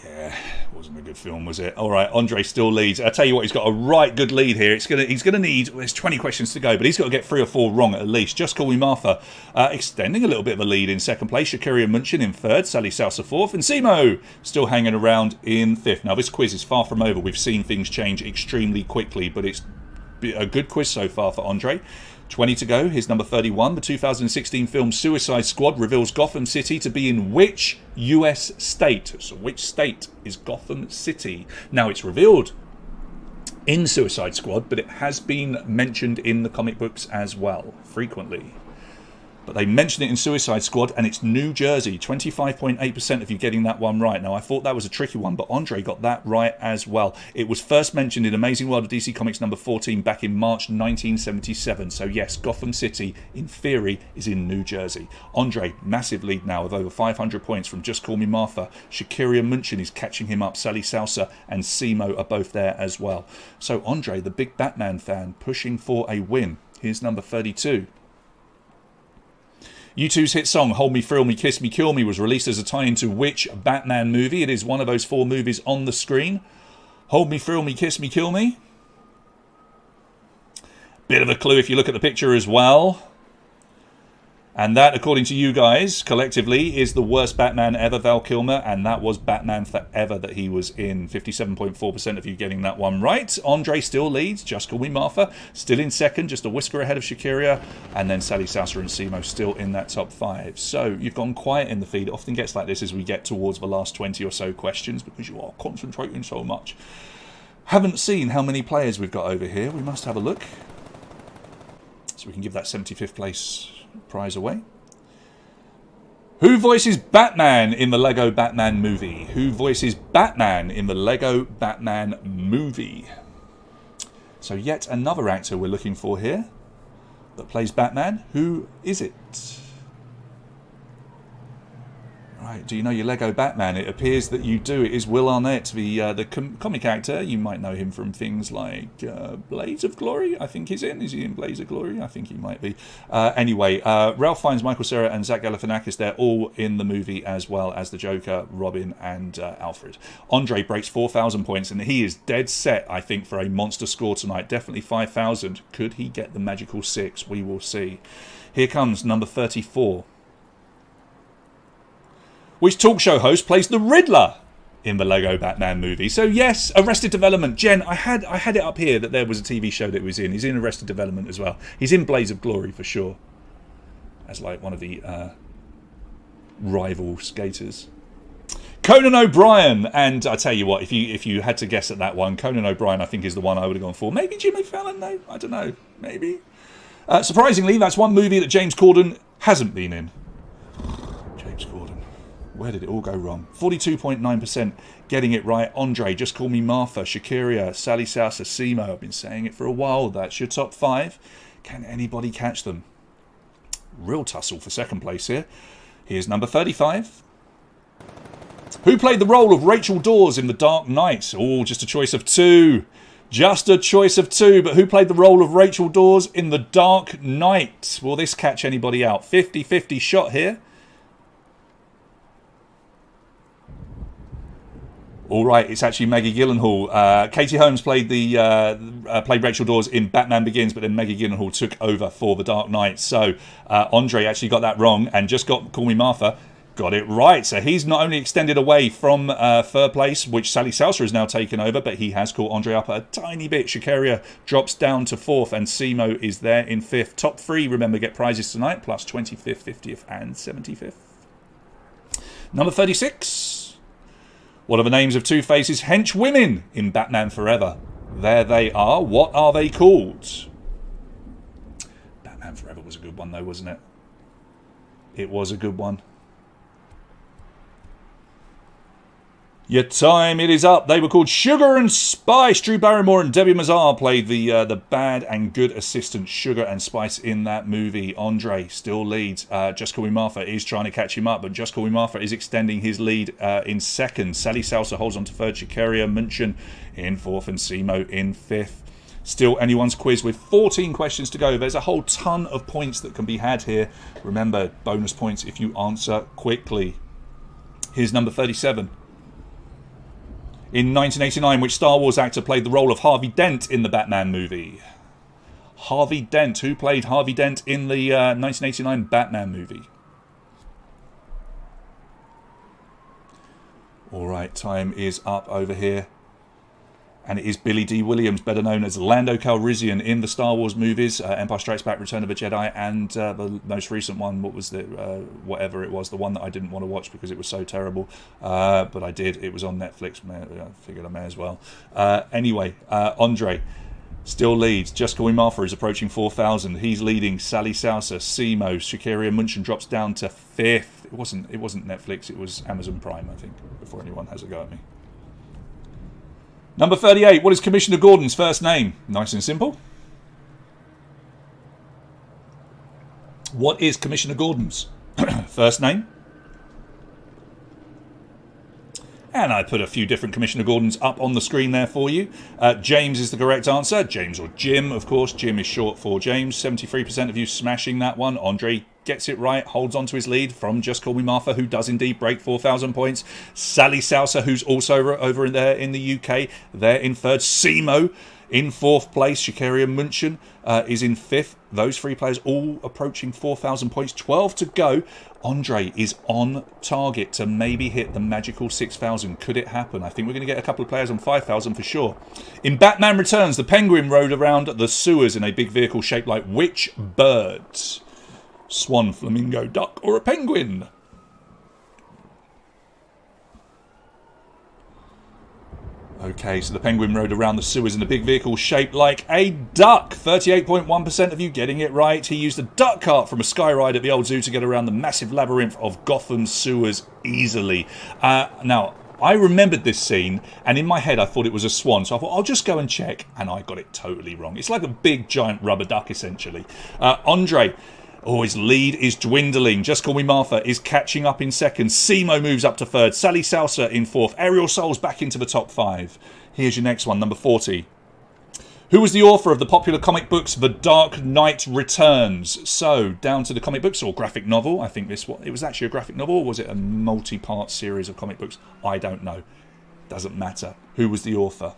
Yeah, wasn't a good film, was it? All right, Andre still leads. I tell you what, he's got a right good lead here. He's gonna need. There's 20 questions to go, but he's got to get 3 or 4 wrong at least. Just Call Me Martha, extending a little bit of a lead in second place. Sha'Carri Munchen in 3rd, Sally Souser 4th, and Simo still hanging around in 5th. Now this quiz is far from over. We've seen things change extremely quickly, but it's a good quiz so far for Andre. 20 to go. Here's number 31. The 2016 film Suicide Squad reveals Gotham City to be in which US state? So which state is Gotham City? Now it's revealed in Suicide Squad, but it has been mentioned in the comic books as well, frequently. But they mentioned it in Suicide Squad, and it's New Jersey. 25.8% of you getting that one right. Now, I thought that was a tricky one, but Andre got that right as well. It was first mentioned in Amazing World of DC Comics number 14 back in March 1977. So, yes, Gotham City, in theory, is in New Jersey. Andre, massive lead now of over 500 points from Just Call Me Martha. Sha'Carri Munchen is catching him up. Sally Souser and Simo are both there as well. So, Andre, the big Batman fan, pushing for a win. Here's number 32. U2's hit song Hold Me, Thrill Me, Kiss Me, Kill Me was released as a tie-in to which Batman movie? It is one of those 4 movies on the screen. Hold Me, Thrill Me, Kiss Me, Kill Me. Bit of a clue if you look at the picture as well. And that, according to you guys, collectively, is the worst Batman ever, Val Kilmer, and that was Batman Forever that he was in. 57.4% of you getting that one right. Andre still leads, Just Call Me Martha, still in second, just a whisker ahead of Shakira, and then Sally Salsa and Simo still in that top 5. So you've gone quiet in the feed. It often gets like this as we get towards the last 20 or so questions, because you are concentrating so much. Haven't seen how many players we've got over here. We must have a look, so we can give that 75th place prize away. Who voices Batman in the Lego Batman movie? Who voices Batman in the Lego Batman movie? So yet another actor we're looking for here that plays Batman. Who is it? Right, do you know your Lego Batman? It appears that you do. It is Will Arnett, the comic actor. You might know him from things like Blades of Glory, I think he's in. Is he in Blades of Glory? I think he might be. Anyway, Ralph Fiennes, Michael Cera, and Zach Galifianakis, they're all in the movie, as well as the Joker, Robin, and Alfred. Andre breaks 4,000 points, and he is dead set, I think, for a monster score tonight. Definitely 5,000. Could he get the magical 6? We will see. Here comes number 34. Which talk show host plays the Riddler in the Lego Batman movie? So yes, Arrested Development. Jen, I had it up here that there was a TV show that he was in. He's in Arrested Development as well. He's in Blades of Glory for sure, as like one of the rival skaters. Conan O'Brien, and I tell you what, if you had to guess at that one, Conan O'Brien I think is the one I would have gone for. Maybe Jimmy Fallon though. I don't know. Maybe. Surprisingly, that's one movie that James Corden hasn't been in. James Corden. Where did it all go wrong? 42.9% getting it right. Andre, Just Call Me Martha, Shakira, Sally Salsa, Simo. I've been saying it for a while. That's your top 5. Can anybody catch them? Real tussle for second place here. Here's number 35. Who played the role of Rachel Dawes in The Dark Knight? Oh, just a choice of 2. Just a choice of 2. But who played the role of Rachel Dawes in The Dark Knight? Will this catch anybody out? 50-50 shot here. All right, it's actually Maggie Gyllenhaal. Katie Holmes played played Rachel Dawes in Batman Begins, but then Maggie Gyllenhaal took over for The Dark Knight. So Andre actually got that wrong and just got Call Me Martha. Got it right. So he's not only extended away from third place, which Sally Salsa has now taken over, but he has caught Andre up a tiny bit. Shakira drops down to 4th, and Simo is there in 5th. Top 3, remember, get prizes tonight, plus 25th, 50th, and 75th. Number 36. What are the names of Two-Face's henchwomen in Batman Forever? There they are. What are they called? Batman Forever was a good one, though, wasn't it? It was a good one. Your time, it is up. They were called Sugar and Spice. Drew Barrymore and Debbie Mazar played the bad and good assistant Sugar and Spice in that movie. Andre still leads. Just Call Me Martha is trying to catch him up, but Just Call Me Martha is extending his lead in 2nd. Sally Salsa holds on to 3rd. Shakira Munchen in 4th, and Simo in 5th. Still anyone's quiz with 14 questions to go. There's a whole ton of points that can be had here. Remember, bonus points if you answer quickly. Here's number 37. In 1989, which Star Wars actor played the role of Harvey Dent in the Batman movie? Harvey Dent. Who played Harvey Dent in the 1989 Batman movie? All right, time is up over here. And it is Billy D. Williams, better known as Lando Calrissian in the Star Wars movies, Empire Strikes Back, Return of the Jedi, and the most recent one, what was it, whatever it was, the one that I didn't want to watch because it was so terrible, but I did. It was on Netflix. I figured I may as well. Anyway, Andre still leads. Just Call Me Martha is approaching 4,000. He's leading. Sally Salsa, Simo, Shakira Munchen drops down to 5th. It wasn't Netflix. It was Amazon Prime, I think, before anyone has a go at me. Number 38, what is Commissioner Gordon's first name? Nice and simple. What is Commissioner Gordon's first name? And I put a few different Commissioner Gordons up on the screen there for you. James is the correct answer. James, or Jim, of course. Jim is short for James. 73% of you smashing that one. Andre gets it right, holds on to his lead from Just Call Me Martha, who does indeed break 4,000 points. Sally Salsa, who's also over in there in the UK, there in 3rd. Simo In fourth place, Shakaria Munchen is in fifth. Those three players all approaching 4,000 points. 12 to go. Andre is on target to maybe hit the magical 6,000. Could it happen? I think we're going to get a couple of players on 5,000 for sure. In Batman Returns, the Penguin rode around the sewers in a big vehicle shaped like which bird? Swan, flamingo, duck, or a penguin? Okay, so the Penguin rode around the sewers in a big vehicle shaped like a duck. 38.1% of you getting it right. He used a duck cart from a sky ride at the old zoo to get around the massive labyrinth of Gotham sewers easily. Now, I remembered this scene, and in my head I thought it was a swan, so I thought I'll just go and check, and I got it totally wrong. It's like a big giant rubber duck, essentially. Andre... Oh, his lead is dwindling. Just Call Me Martha is catching up in second. Simo moves up to third. Sally Salsa in fourth. Aerial Souls back into the top 5. Here's your next one, number 40. Who was the author of the popular comic books The Dark Knight Returns? So, down to the comic books or graphic novel. I think it was actually a graphic novel, or was it a multi-part series of comic books? I don't know. Doesn't matter. Who was the author?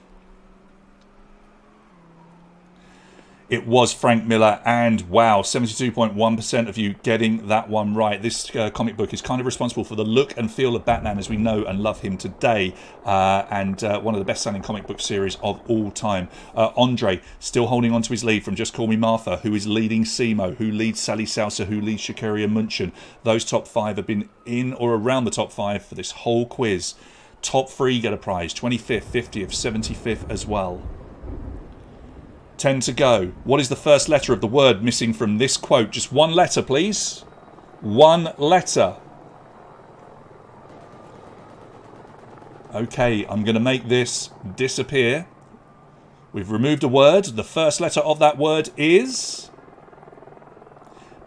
It was Frank Miller, and wow, 72.1% of you getting that one right. This comic book is kind of responsible for the look and feel of Batman as we know and love him today, and one of the best-selling comic book series of all time. Andre still holding on to his lead from Just Call Me Martha, who is leading Simo, who leads Sally Salsa, who leads Shakaria Munchen. Those top 5 have been in or around the top 5 for this whole quiz. Top 3 get a prize, 25th, 50th, 75th as well. 10 to go. What is the first letter of the word missing from this quote? Just one letter, please. One letter. Okay, I'm going to make this disappear. We've removed a word. The first letter of that word is...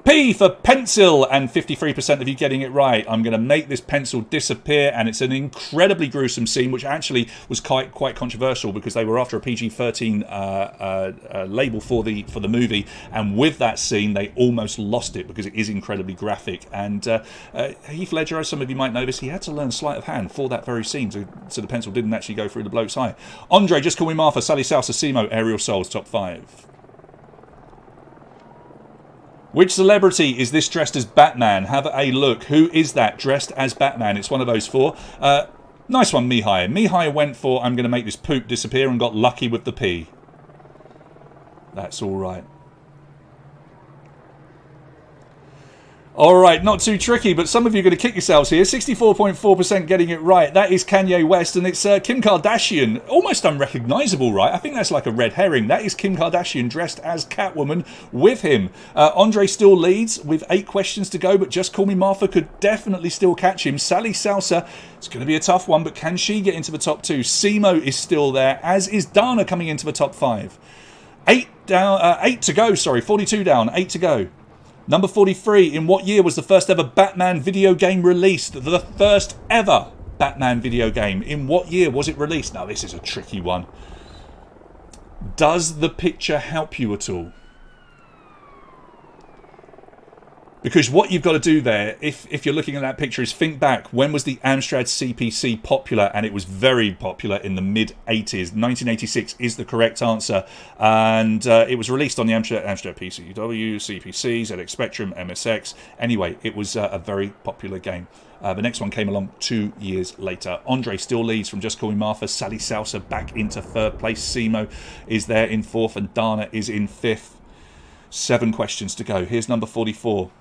P for pencil, and 53% of you getting it right. I'm going to make this pencil disappear, and it's an incredibly gruesome scene, which actually was quite controversial because they were after a PG-13 label for the movie, and with that scene they almost lost it because it is incredibly graphic. And Heath Ledger, as some of you might know this, he had to learn sleight of hand for that very scene, so the pencil didn't actually go through the bloke's eye. Andre, Just Call Me Martha, Sally Salsa, Simo, Aerial Souls, top 5. Which celebrity is this dressed as Batman? Have a look. Who is that dressed as Batman? It's one of those 4. Nice one, Mihai. Mihai went for I'm going to make this poop disappear and got lucky with the P. That's all right. Alright, not too tricky, but some of you are going to kick yourselves here. 64.4% getting it right. That is Kanye West, and it's Kim Kardashian. Almost unrecognisable, right? I think that's like a red herring. That is Kim Kardashian dressed as Catwoman with him. Andre still leads with 8 questions to go, but Just Call Me Martha could definitely still catch him. Sally Salsa, it's going to be a tough one, but can she get into the top 2? Simo is still there, as is Dana coming into the top 5. 8 to go, 42 down, 8 to go. Number 43, in what year was the first ever Batman video game released? The first ever Batman video game. In what year was it released? Now, this is a tricky one. Does the picture help you at all? Because what you've got to do there, if you're looking at that picture, is think back. When was the Amstrad CPC popular? And it was very popular in the mid-80s. 1986 is the correct answer. And it was released on the Amstrad PCW, CPC, ZX Spectrum, MSX. Anyway, it was a very popular game. The next one came along 2 years later. Andre still leads from Just Call Me Martha. Sally Salsa back into 3rd place. Simo is there in 4th, and Dana is in 5th. 7 questions to go. Here's number 44.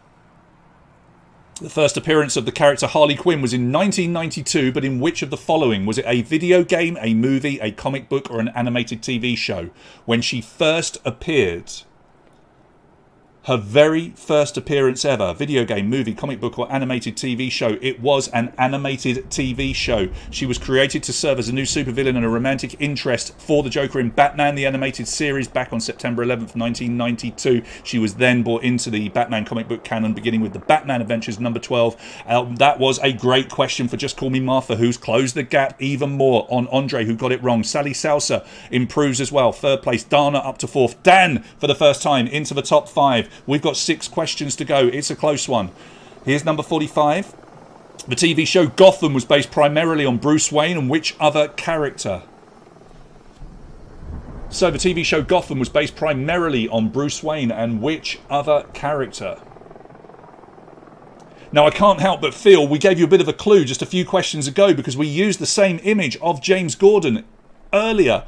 The first appearance of the character Harley Quinn was in 1992, but in which of the following? Was it a video game, a movie, a comic book, or an animated TV show? When she first appeared, her very first appearance ever, video game, movie, comic book, or animated TV show, it was an animated TV show. She was created to serve as a new supervillain and a romantic interest for the Joker in Batman, the animated series, back on September 11th, 1992. She was then brought into the Batman comic book canon, beginning with the Batman Adventures number 12. That was a great question for Just Call Me Martha, who's closed the gap even more on Andre, who got it wrong. Sally Salsa improves as well. 3rd place. Dana up to 4th. Dan, for the first time, into the top 5. We've got 6 questions to go. It's a close one. Here's number 45. The TV show Gotham was based primarily on Bruce Wayne and which other character? So the TV show Gotham was based primarily on Bruce Wayne and which other character? Now, I can't help but feel we gave you a bit of a clue just a few questions ago because we used the same image of James Gordon earlier.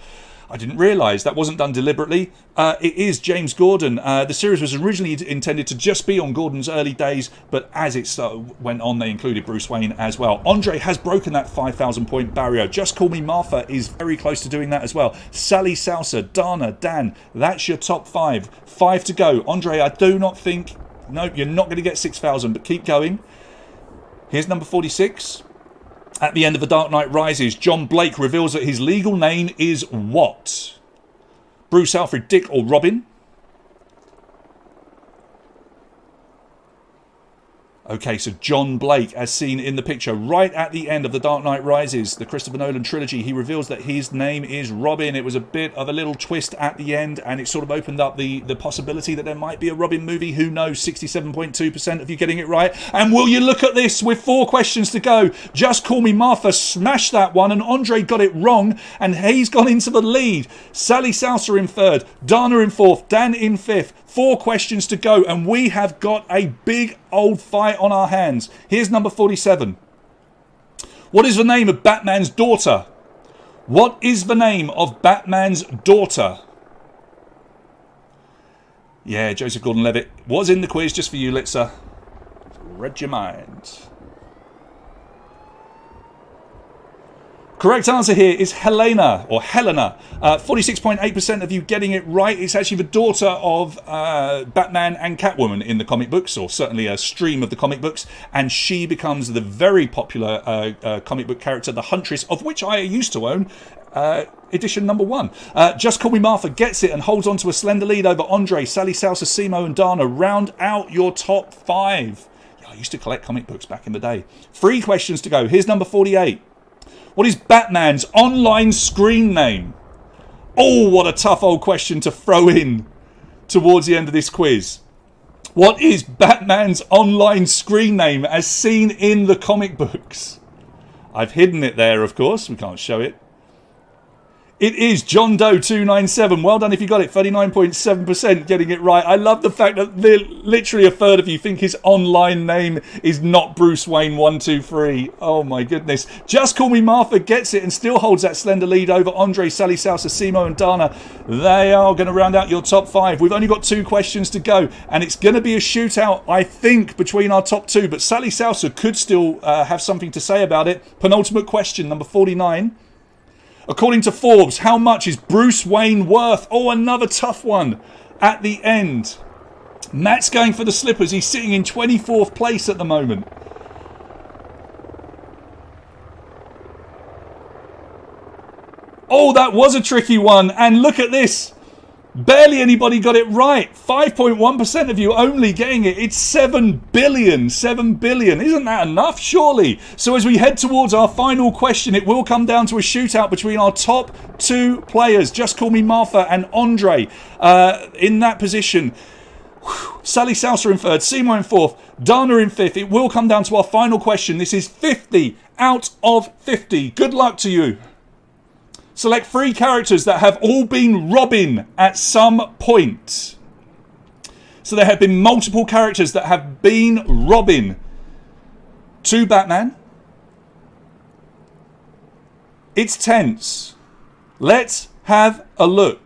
I didn't realise that wasn't done deliberately. It is James Gordon. The series was originally intended to just be on Gordon's early days, but as it went on, they included Bruce Wayne as well. Andre has broken that 5,000 point barrier. Just Call Me Martha is very close to doing that as well. Sally Salsa, Dana, Dan, that's your top 5. 5 to go. Andre, I do not think... No, you're not going to get 6,000, but keep going. Here's number 46. At the end of The Dark Knight Rises, John Blake reveals that his legal name is what? Bruce, Alfred, Dick, or Robin? Okay, so John Blake, as seen in the picture, right at the end of The Dark Knight Rises, the Christopher Nolan trilogy, he reveals that his name is Robin. It was a bit of a little twist at the end, and it sort of opened up the possibility that there might be a Robin movie. Who knows? 67.2% of you getting it right. And will you look at this with 4 questions to go? Just Call Me Martha smashed that one, and Andre got it wrong, and he's gone into the lead. Sally Salsa in 3rd, Dana in 4th, Dan in 5th. 4 questions to go, and we have got a big old fight on our hands. Here's number 47. What is the name of Batman's daughter? What is the name of Batman's daughter? Yeah, Joseph Gordon-Levitt was in the quiz just for you, Litzer. Read your mind. Correct answer here is Helena, or Helena. 46.8% of you getting it right. It's actually the daughter of Batman and Catwoman in the comic books, or certainly a stream of the comic books, and she becomes the very popular comic book character, the Huntress, of which I used to own edition number 1. Just Call Me Martha gets it and holds on to a slender lead over Andre, Sally Salsa, Simo, and Dana. Round out your top 5. Yeah, I used to collect comic books back in the day. 3 questions to go. Here's number 48. What is Batman's online screen name? Oh, what a tough old question to throw in towards the end of this quiz. What is Batman's online screen name as seen in the comic books? I've hidden it there, of course. We can't show it. It is John Doe 297. Well done if you got it. 39.7% getting it right. I love the fact that literally a third of you think his online name is not Bruce Wayne 123. Oh my goodness. Just Call Me Martha gets it and still holds that slender lead over Andre, Sally Salsa, Simo, and Dana. They are going to round out your top 5. We've only got 2 questions to go, and it's going to be a shootout, I think, between our top 2. But Sally Salsa could still have something to say about it. Penultimate question, number 49. According to Forbes, how much is Bruce Wayne worth? Oh, another tough one at the end. Matt's going for the slippers. He's sitting in 24th place at the moment. Oh, that was a tricky one. And look at this. Barely anybody got it right. 5.1% of you only getting it. It's 7 billion. 7 billion. Isn't that enough? Surely. So as we head towards our final question, it will come down to a shootout between our top 2 players. Just Call Me Martha and Andre in that position. Sally Salsa in 3rd, Seymour in 4th, Dana in 5th. It will come down to our final question. This is 50 out of 50. Good luck to you. Select 3 characters that have all been Robin at some point. So there have been multiple characters that have been Robin to Batman. It's tense. Let's have a look.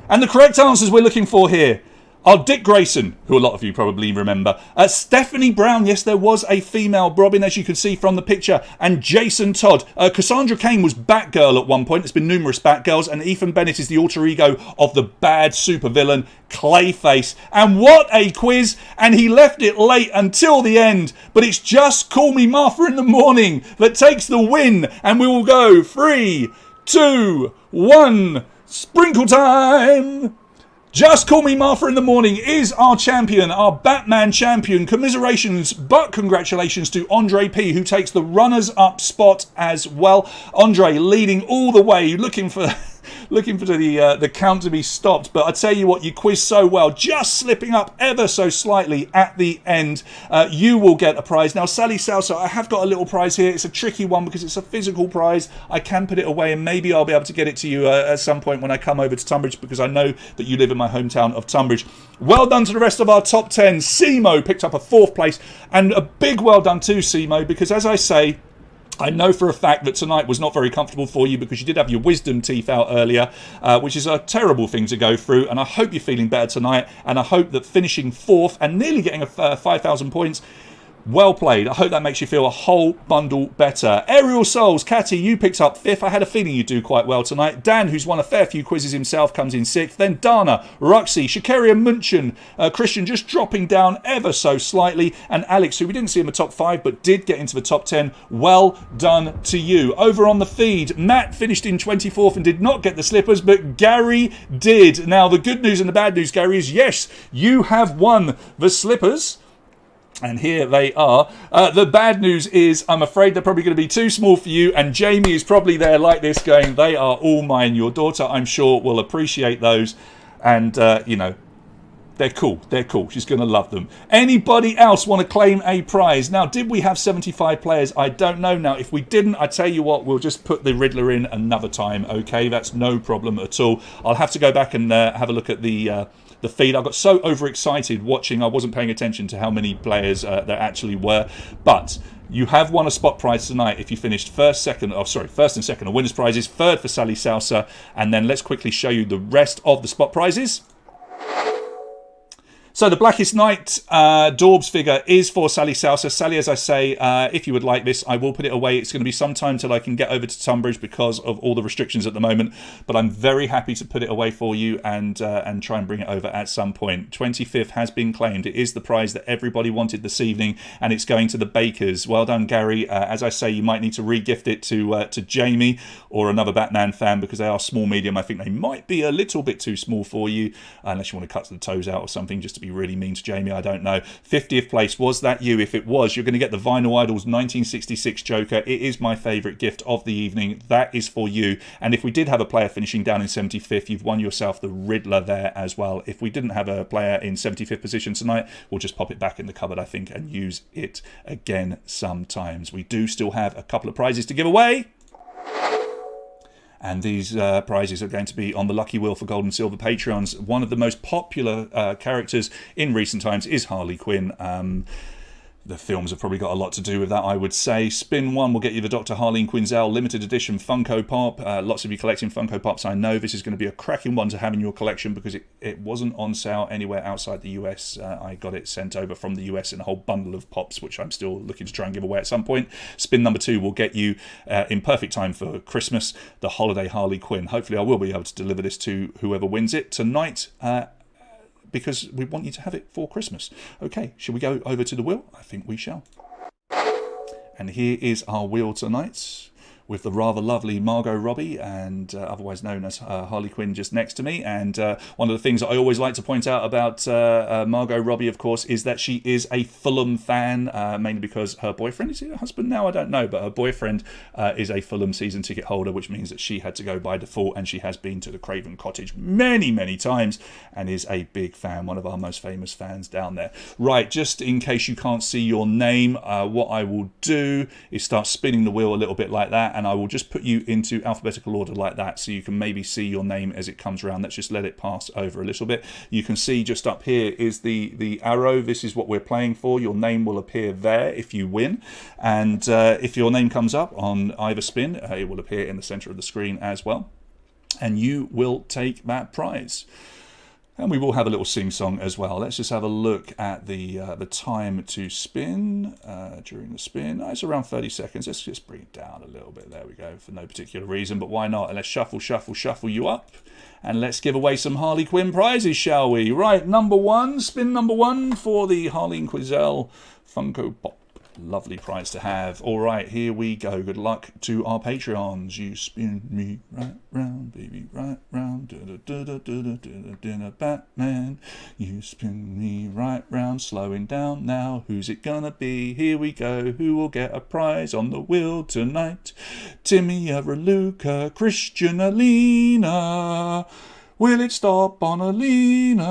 And the correct answers we're looking for here are Dick Grayson, who a lot of you probably remember. Stephanie Brown, yes, there was a female Robin, as you can see from the picture. And Jason Todd. Cassandra Cain was Batgirl at one point. There's been numerous Batgirls. And Ethan Bennett is the alter ego of the bad supervillain, Clayface. And what a quiz. And he left it late until the end. But it's Just Call Me Martha in the morning that takes the win. And we will go 3, 2, 1. Sprinkle time. Just Call Me Martha in the morning is our champion, our Batman champion. Commiserations, but congratulations to Andre P, who takes the runners-up spot as well. Andre leading all the way, looking for looking for the count to be stopped. But I tell you what, you quizzed so well, just slipping up ever so slightly at the end. You will get a prize. Now, Sally Salsa, I have got a little prize here. It's a tricky one because it's a physical prize. I can put it away and maybe I'll be able to get it to you at some point when I come over to Tunbridge, because I know that you live in my hometown of Tunbridge. Well done to the rest of our top 10. Simo picked up a 4th place, and a big well done to Simo, because as I say, I know for a fact that tonight was not very comfortable for you because you did have your wisdom teeth out earlier, which is a terrible thing to go through, and I hope you're feeling better tonight, and I hope that finishing 4th and nearly getting a 5,000 points, well played. I hope that makes you feel a whole bundle better. Aerial Souls, Catty, you picked up 5th. I had a feeling you'd do quite well tonight. Dan, who's won a fair few quizzes himself, comes in 6th. Then Dana, Ruxy, Shakaria Munchen, Christian just dropping down ever so slightly, and Alex, who we didn't see in the top 5 but did get into the top 10. Well done to you. Over on the feed, Matt finished in 24th and did not get the slippers, but Gary did. Now, the good news and the bad news, Gary, is yes, you have won the slippers. And here they are. The bad news is I'm afraid they're probably going to be too small for you. And Jamie is probably there like this going, they are all mine. Your daughter, I'm sure, will appreciate those. And, you know, they're cool. They're cool. She's going to love them. Anybody else want to claim a prize? Now, did we have 75 players? I don't know. Now, if we didn't, I tell you what, we'll just put the Riddler in another time. Okay, that's no problem at all. I'll have to go back and have a look at the feed. I got so overexcited watching, I wasn't paying attention to how many players there actually were. But you have won a spot prize tonight if you finished first and second. A winner's prize is 3rd for Sally Salsa. And then let's quickly show you the rest of the spot prizes. So the Blackest Night Daubs figure is for Sally Salsa. Sally, as I say, if you would like this, I will put it away. It's going to be some time till I can get over to Tunbridge because of all the restrictions at the moment. But I'm very happy to put it away for you and try and bring it over at some point. 25th has been claimed. It is the prize that everybody wanted this evening, and it's going to the Bakers. Well done, Gary. As I say, you might need to re-gift it to Jamie or another Batman fan because they are small medium. I think they might be a little bit too small for you, unless you want to cut the toes out or something just to be really mean to Jamie. I don't know. 50th place, was that you? If it was, you're going to get the Vinyl Idols 1966 Joker. It is my favourite gift of the evening. That is for you. And if we did have a player finishing down in 75th, you've won yourself the Riddler there as well. If we didn't have a player in 75th position tonight, we'll just pop it back in the cupboard, I think, and use it again sometimes. We do still have a couple of prizes to give away. And these prizes are going to be on the Lucky Wheel for Gold and Silver Patreons. One of the most popular characters in recent times is Harley Quinn. The films have probably got a lot to do with that, I would say. Spin 1 will get you the Dr. Harleen Quinzel limited edition Funko Pop. Lots of you collecting Funko Pops, I know. This is going to be a cracking one to have in your collection because it wasn't on sale anywhere outside the US. I got it sent over from the US in a whole bundle of pops, which I'm still looking to try and give away at some point. Spin number 2 will get you, in perfect time for Christmas, the Holiday Harley Quinn. Hopefully I will be able to deliver this to whoever wins it tonight. Because we want you to have it for Christmas. Okay, shall we go over to the wheel? I think we shall. And here is our wheel tonight, with the rather lovely Margot Robbie, and otherwise known as Harley Quinn, just next to me. And one of the things that I always like to point out about Margot Robbie, of course, is that she is a Fulham fan, mainly because her boyfriend, is he her husband now? I don't know, but her boyfriend is a Fulham season ticket holder, which means that she had to go by default, and she has been to the Craven Cottage many, many times, and is a big fan, one of our most famous fans down there. Right, just in case you can't see your name, what I will do is start spinning the wheel a little bit like that, and I will just put you into alphabetical order like that so you can maybe see your name as it comes around. Let's just let it pass over a little bit. You can see just up here is the arrow. This is what we're playing for. Your name will appear there if you win. And if your name comes up on either spin, it will appear in the centre of the screen as well. And you will take that prize. And we will have a little sing-song as well. Let's just have a look at the time to spin during the spin. It's around 30 seconds. Let's just bring it down a little bit. There we go, for no particular reason, but why not? And let's shuffle you up. And let's give away some Harley Quinn prizes, shall we? Right, spin number one for the Harleen Quinzel Funko Pop. Lovely prize to have. All right, here we go. Good luck to our Patreons. You spin me right round, baby, right round. Dinner Batman. You spin me right round, slowing down now. Who's it gonna be? Here we go. Who will get a prize on the wheel tonight? Timmy, Luca, Christian, Alina. Will it stop on Alina?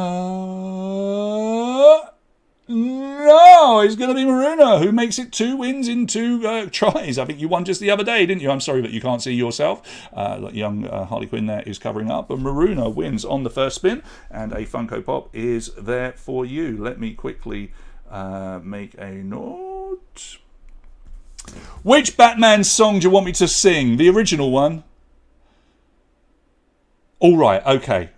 No, it's going to be Maruna, who makes it 2 wins in 2 tries. I think you won just the other day, didn't you? I'm sorry that you can't see yourself. Young Harley Quinn there is covering up. But Maruna wins on the first spin, and a Funko Pop is there for you. Let me quickly make a note. Which Batman song do you want me to sing? The original one? All right, okay,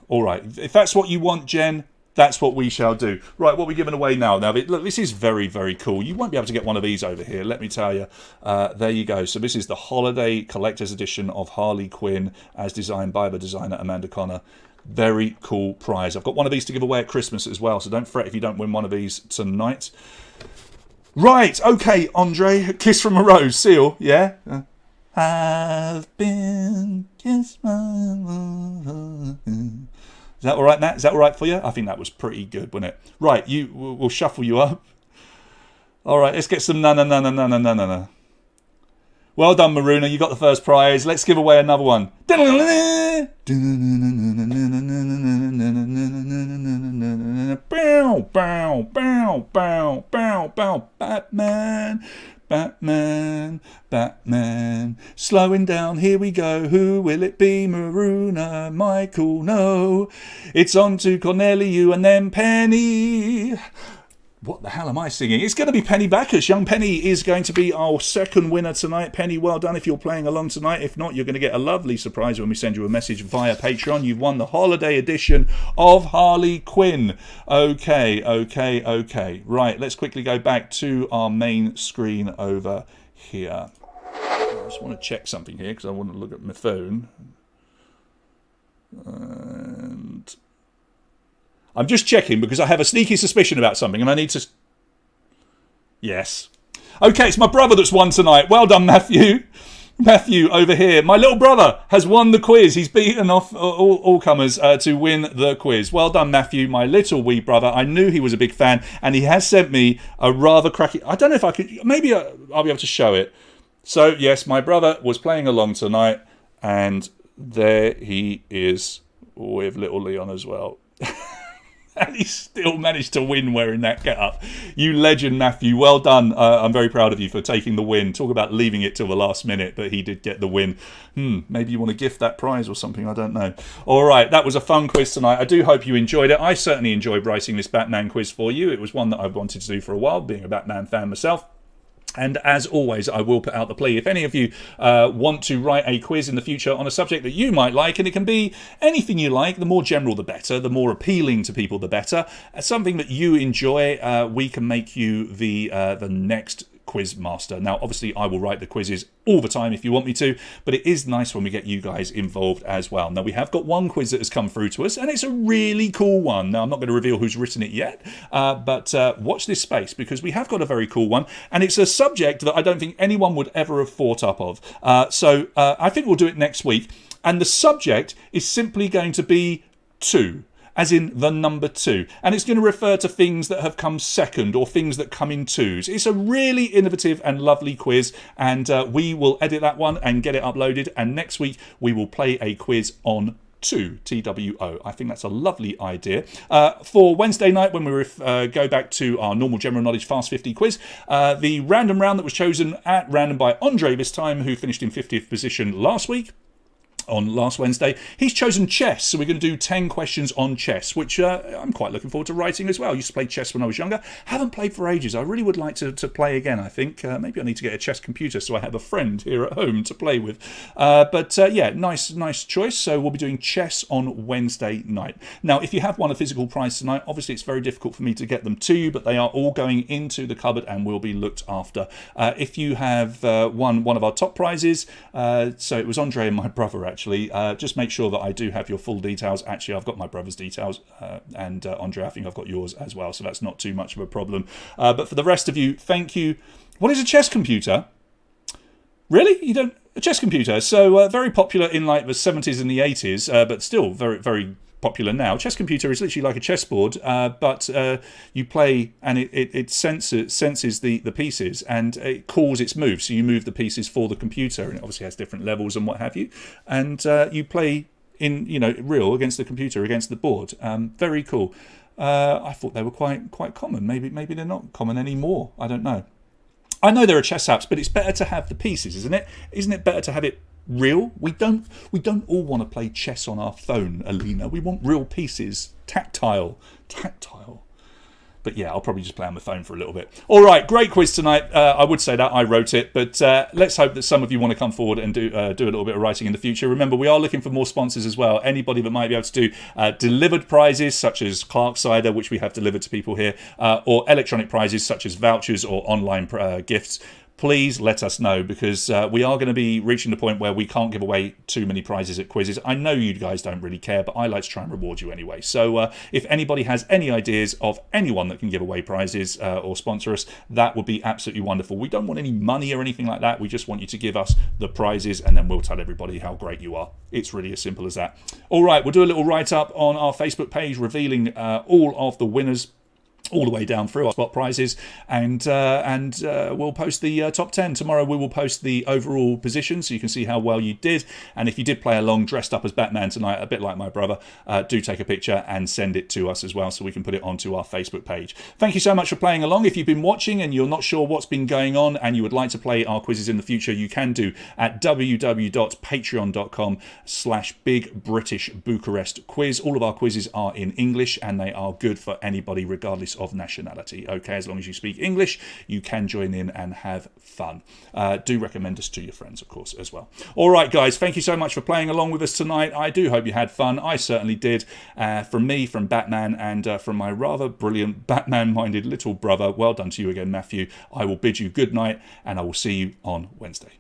all right. If that's what you want, Jen, that's what we shall do. Right, what are we giving away now? Now, look, this is very, very cool. You won't be able to get one of these over here, let me tell you. There you go. So this is the Holiday Collector's Edition of Harley Quinn, as designed by the designer Amanda Conner. Very cool prize. I've got one of these to give away at Christmas as well, so don't fret if you don't win one of these tonight. Right, okay, Andre, Kiss from a Rose, Seal, yeah? I've been kissed by love. Is that all right, Matt? Is that all right for you? I think that was pretty good, wasn't it? Right, we'll shuffle you up. All right, let's get some na-na-na-na-na-na-na-na. Well done, Maruna. You got the first prize. Let's give away another one. Bow, bow, bow, bow, bow, bow. Batman. Batman, Batman, slowing down, here we go. Who will it be? Maruna, Michael, no. It's on to Corneliu and then Penny. What the hell am I singing? It's going to be Penny Bacchus. Young Penny is going to be our second winner tonight. Penny, well done if you're playing along tonight. If not, you're going to get a lovely surprise when we send you a message via Patreon. You've won the holiday edition of Harley Quinn. Okay. Right, let's quickly go back to our main screen over here. I just want to check something here because I want to look at my phone. And I'm just checking because I have a sneaky suspicion about something and I need to... Yes. Okay, it's my brother that's won tonight. Well done, Matthew. Matthew over here. My little brother has won the quiz. He's beaten off all comers to win the quiz. Well done, Matthew, my little wee brother. I knew he was a big fan and he has sent me a rather cracking... I don't know if I could... Maybe I'll be able to show it. So, yes, my brother was playing along tonight and there he is with little Leon as well. And he still managed to win wearing that get-up. You legend, Matthew. Well done. I'm very proud of you for taking the win. Talk about leaving it till the last minute, but he did get the win. Maybe you want to gift that prize or something. I don't know. All right, that was a fun quiz tonight. I do hope you enjoyed it. I certainly enjoyed writing this Batman quiz for you. It was one that I've wanted to do for a while, being a Batman fan myself. And as always, I will put out the plea. If any of you want to write a quiz in the future on a subject that you might like, and it can be anything you like, the more general the better, the more appealing to people the better, something that you enjoy, we can make you the next quiz master. Now, obviously, I will write the quizzes all the time if you want me to, but it is nice when we get you guys involved as well. Now, we have got one quiz that has come through to us, and it's a really cool one. Now, I'm not going to reveal who's written it yet, but watch this space, because we have got a very cool one, and it's a subject that I don't think anyone would ever have thought up of. So I think we'll do it next week, and the subject is simply going to be 2. As in the number 2. And it's going to refer to things that have come second or things that come in 2s. It's a really innovative and lovely quiz, and we will edit that one and get it uploaded. And next week we will play a quiz on 2, TWO. I think that's a lovely idea. For Wednesday night, when we go back to our normal general knowledge Fast 50 quiz, the random round that was chosen at random by Andre this time, who finished in 50th position last week, on last Wednesday, he's chosen chess. So we're going to do 10 questions on chess, which I'm quite looking forward to writing as well. I used to play chess when I was younger. Haven't played for ages. I really would like to play again, I think. Maybe I need to get a chess computer so I have a friend here at home to play with. Yeah, nice choice. So we'll be doing chess on Wednesday night. Now, if you have won a physical prize tonight, obviously it's very difficult for me to get them to you, but they are all going into the cupboard and will be looked after. If you have won one of our top prizes, so it was Andre and my brother, actually. Just make sure that I do have your full details. Actually, I've got my brother's details, and Andre, I think I've got yours as well, so that's not too much of a problem. But for the rest of you, thank you. What is a chess computer? Really? You don't... A chess computer. So very popular in like the 70s and the 80s, but still very, very popular now. Chess computer is literally like a chessboard, but you play and it senses the pieces and it calls its moves. So you move the pieces for the computer, and it obviously has different levels and what have you. And you play in, real against the computer, against the board. Very cool. I thought they were quite common. Maybe they're not common anymore. I don't know. I know there are chess apps, but it's better to have the pieces, isn't it? Isn't it better to have it real? We don't all want to play chess on our phone, Alina. We want real pieces, tactile. But yeah, I'll probably just play on my phone for a little bit. All right, great quiz tonight. I would say that I wrote it, but let's hope that some of you want to come forward and do a little bit of writing in the future. Remember, we are looking for more sponsors as well. Anybody that might be able to do delivered prizes, such as Clark Cider, which we have delivered to people here, or electronic prizes, such as vouchers or online gifts. Please let us know, because we are going to be reaching the point where we can't give away too many prizes at quizzes. I know you guys don't really care, but I like to try and reward you anyway. So if anybody has any ideas of anyone that can give away prizes or sponsor us, that would be absolutely wonderful. We don't want any money or anything like that. We just want you to give us the prizes, and then we'll tell everybody how great you are. It's really as simple as that. All right, we'll do a little write-up on our Facebook page revealing all of the winners all the way down through our spot prizes, and we'll post the top 10 tomorrow. We will post the overall position so you can see how well you did, and if you did play along dressed up as Batman tonight, a bit like my brother, do take a picture and send it to us as well so we can put it onto our Facebook page. Thank you so much for playing along. If you've been watching and you're not sure what's been going on and you would like to play our quizzes in the future, you can do at www.patreon.com/Big British Bucharest Quiz. All of our quizzes are in English, and they are good for anybody regardless of nationality. Okay, as long as you speak English, you can join in and have fun. Do recommend us to your friends, of course, as well. All right, guys, thank you so much for playing along with us tonight. I do hope you had fun. I certainly did. From me, from Batman, and from my rather brilliant Batman-minded little brother, well done to you again, Matthew. I will bid you good night, and I will see you on Wednesday.